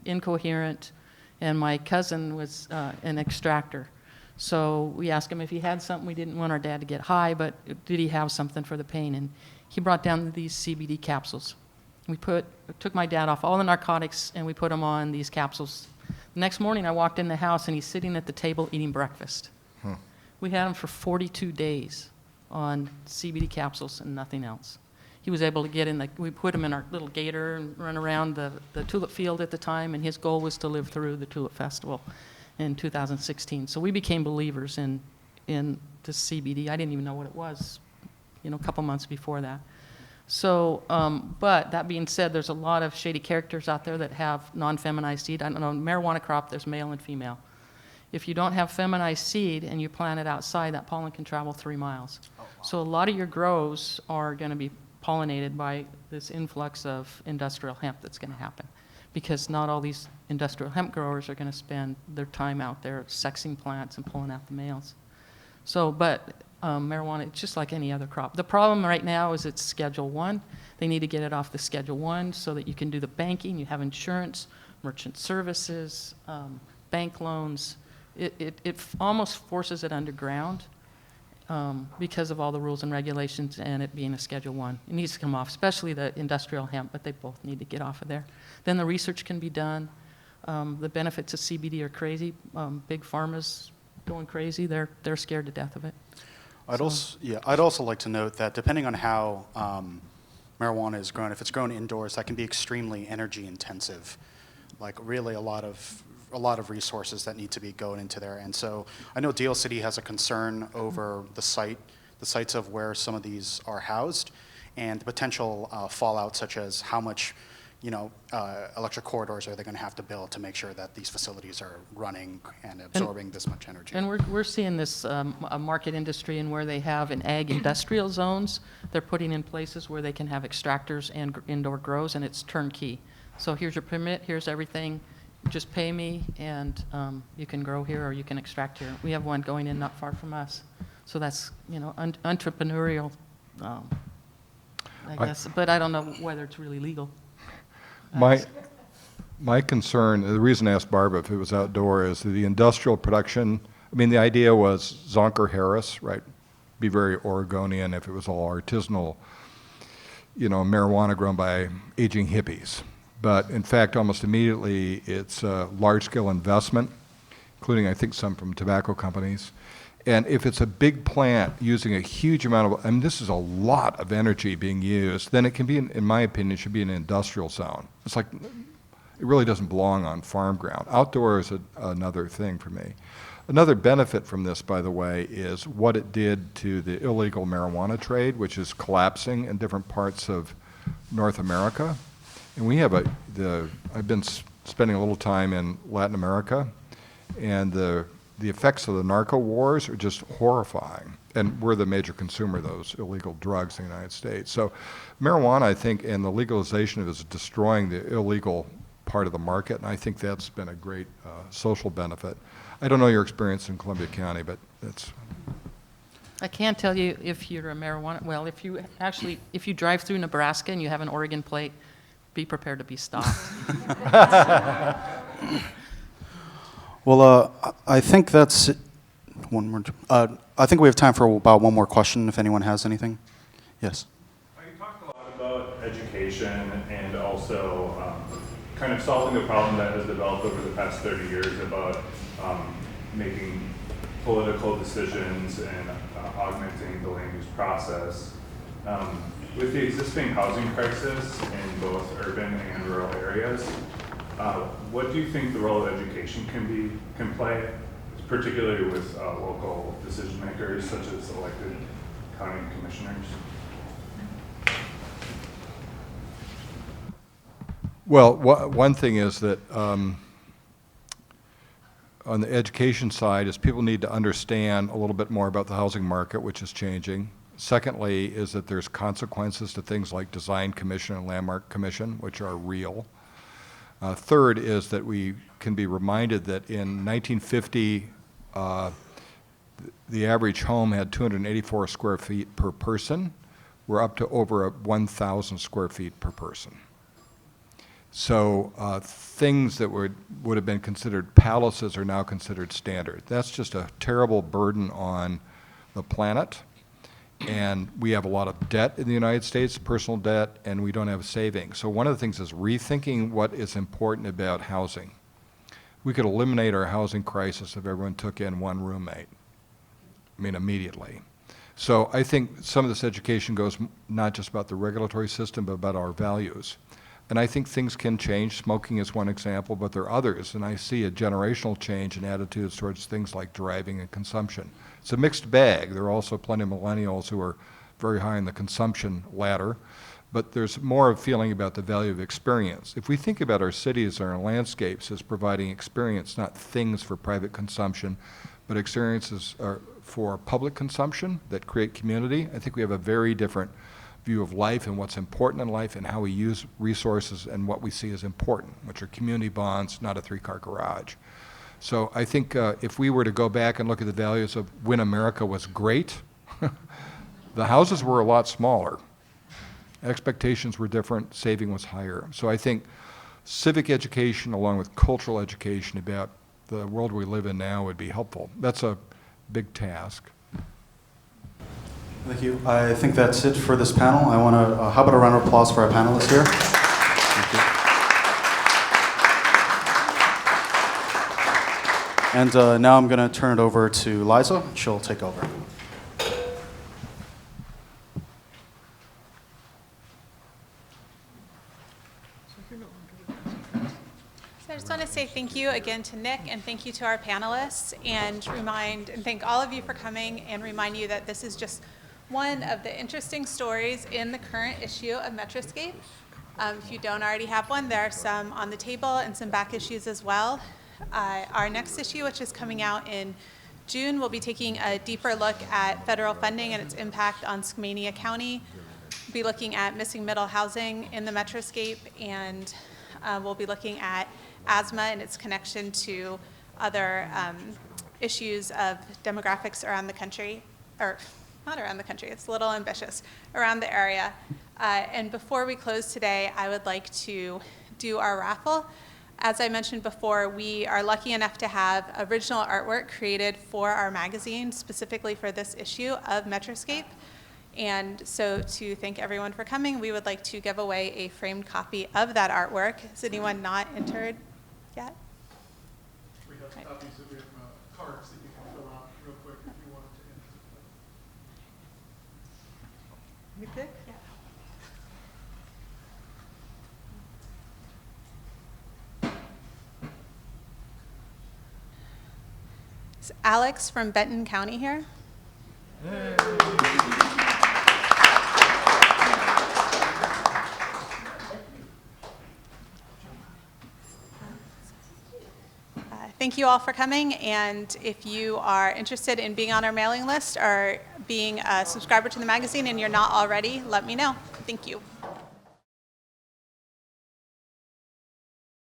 incoherent. And my cousin was an extractor. So we asked him if he had something. We didn't want our dad to get high, but did he have something for the pain? And he brought down these CBD capsules. We took my dad off all the narcotics, and we put him on these capsules. The next morning, I walked in the house, and he's sitting at the table eating breakfast. We had him for 42 days on CBD capsules and nothing else. He was able to get in we put him in our little gator and run around the tulip field at the time, and his goal was to live through the Tulip Festival in 2016. So we became believers in the CBD. I didn't even know what it was, a couple months before that. So, but that being said, there's a lot of shady characters out there that have non-feminized seed. I don't know, marijuana crop, there's male and female. If you don't have feminized seed and you plant it outside, that pollen can travel 3 miles. Oh, wow. So a lot of your grows are going to be pollinated by this influx of industrial hemp that's going to happen, because not all these industrial hemp growers are going to spend their time out there sexing plants and pulling out the males. So, but marijuana, it's just like any other crop. The problem right now is it's Schedule 1. They need to get it off the Schedule 1 so that you can do the banking, you have insurance, merchant services, bank loans. It almost forces it underground because of all the rules and regulations and it being a Schedule 1. It needs to come off, especially the industrial hemp, but they both need to get off of there. Then the research can be done. The benefits of CBD are crazy. Big pharma's going crazy. They're scared to death of it. I'd also like to note that depending on how marijuana is grown, if it's grown indoors, that can be extremely energy intensive. Like really a lot of resources that need to be going into there. And so I know Deal City has a concern over the sites of where some of these are housed, and the potential fallout, such as how much electric corridors are they going to have to build to make sure that these facilities are running and absorbing this much energy. And we're seeing this a market industry in where they have in ag industrial zones, they're putting in places where they can have extractors and indoor grows, and it's turnkey. So here's your permit, here's everything, just pay me, and you can grow here or you can extract here. We have one going in not far from us. So that's, entrepreneurial, I guess, but I don't know whether it's really legal. My concern, the reason I asked Barb if it was outdoor, is the industrial production. I mean, the idea was Zonker Harris, right? Be very Oregonian if it was all artisanal, marijuana grown by aging hippies. But in fact, almost immediately, it's a large-scale investment, including, I think, some from tobacco companies. And if it's a big plant using a huge amount of, this is a lot of energy being used, then it can be, in my opinion, it should be an industrial zone. It's like, it really doesn't belong on farm ground. Outdoor is another thing for me. Another benefit from this, by the way, is what it did to the illegal marijuana trade, which is collapsing in different parts of North America. And we have I've been spending a little time in Latin America, and the effects of the narco wars are just horrifying. And we're the major consumer of those illegal drugs in the United States. So marijuana, I think, and the legalization of it is destroying the illegal part of the market, and I think that's been a great social benefit. I don't know your experience in Columbia County, but that's... I can't tell you if you're a marijuana, well, if you drive through Nebraska and you have an Oregon plate, be prepared to be stopped. Well, I think that's one more. I think we have time for about one more question, if anyone has anything. Yes. You talked a lot about education and also kind of solving the problem that has developed over the past 30 years about making political decisions and augmenting the land use process. with the existing housing crisis in both urban and rural areas, what do you think the role of education can play, particularly with local decision makers such as elected county commissioners? Well, one thing is that on the education side is people need to understand a little bit more about the housing market, which is changing. Secondly is that there's consequences to things like design commission and landmark commission, which are real. Third is that we can be reminded that in 1950, the average home had 284 square feet per person. We're up to over 1,000 square feet per person. So things that would have been considered palaces are now considered standard. That's just a terrible burden on the planet. And we have a lot of debt in the United States, personal debt, and we don't have savings. So one of the things is rethinking what is important about housing. We could eliminate our housing crisis if everyone took in one roommate. I mean, immediately. So I think some of this education goes not just about the regulatory system, but about our values. And I think things can change. Smoking is one example, but there are others. And I see a generational change in attitudes towards things like driving and consumption. It's a mixed bag. There are also plenty of millennials who are very high in the consumption ladder. But there's more of a feeling about the value of experience. If we think about our cities and our landscapes as providing experience, not things for private consumption, but experiences for public consumption that create community, I think we have a very different view of life and what's important in life and how we use resources and what we see as important, which are community bonds, not a three-car garage. So I think if we were to go back and look at the values of when America was great, the houses were a lot smaller. Expectations were different, saving was higher. So I think civic education along with cultural education about the world we live in now would be helpful. That's a big task. Thank you. I think that's it for this panel. I want to, how about a round of applause for our panelists here? Thank you. And now I'm going to turn it over to Lyza. She'll take over. I just want to say thank you again to Nick and thank you to our panelists and thank all of you for coming and remind you that this is just one of the interesting stories in the current issue of Metroscape. If you don't already have one, there are some on the table and some back issues as well. Our next issue, which is coming out in June, will be taking a deeper look at federal funding and its impact on Skamania County. We'll be looking at missing middle housing in the Metroscape, and we'll be looking at asthma and its connection to other issues of demographics around the country, or not around the country, it's a little ambitious, around the area. And before we close today, I would like to do our raffle. As I mentioned before, we are lucky enough to have original artwork created for our magazine, specifically for this issue of Metroscape. And so to thank everyone for coming, we would like to give away a framed copy of that artwork. Has anyone not entered yet? We have copies of cards that you can fill out real quick if you wanted to enter. You pick? Yeah. Is Alex from Benton County here? Hey. Thank you all for coming, and if you are interested in being on our mailing list or being a subscriber to the magazine and you're not already, let me know. Thank you.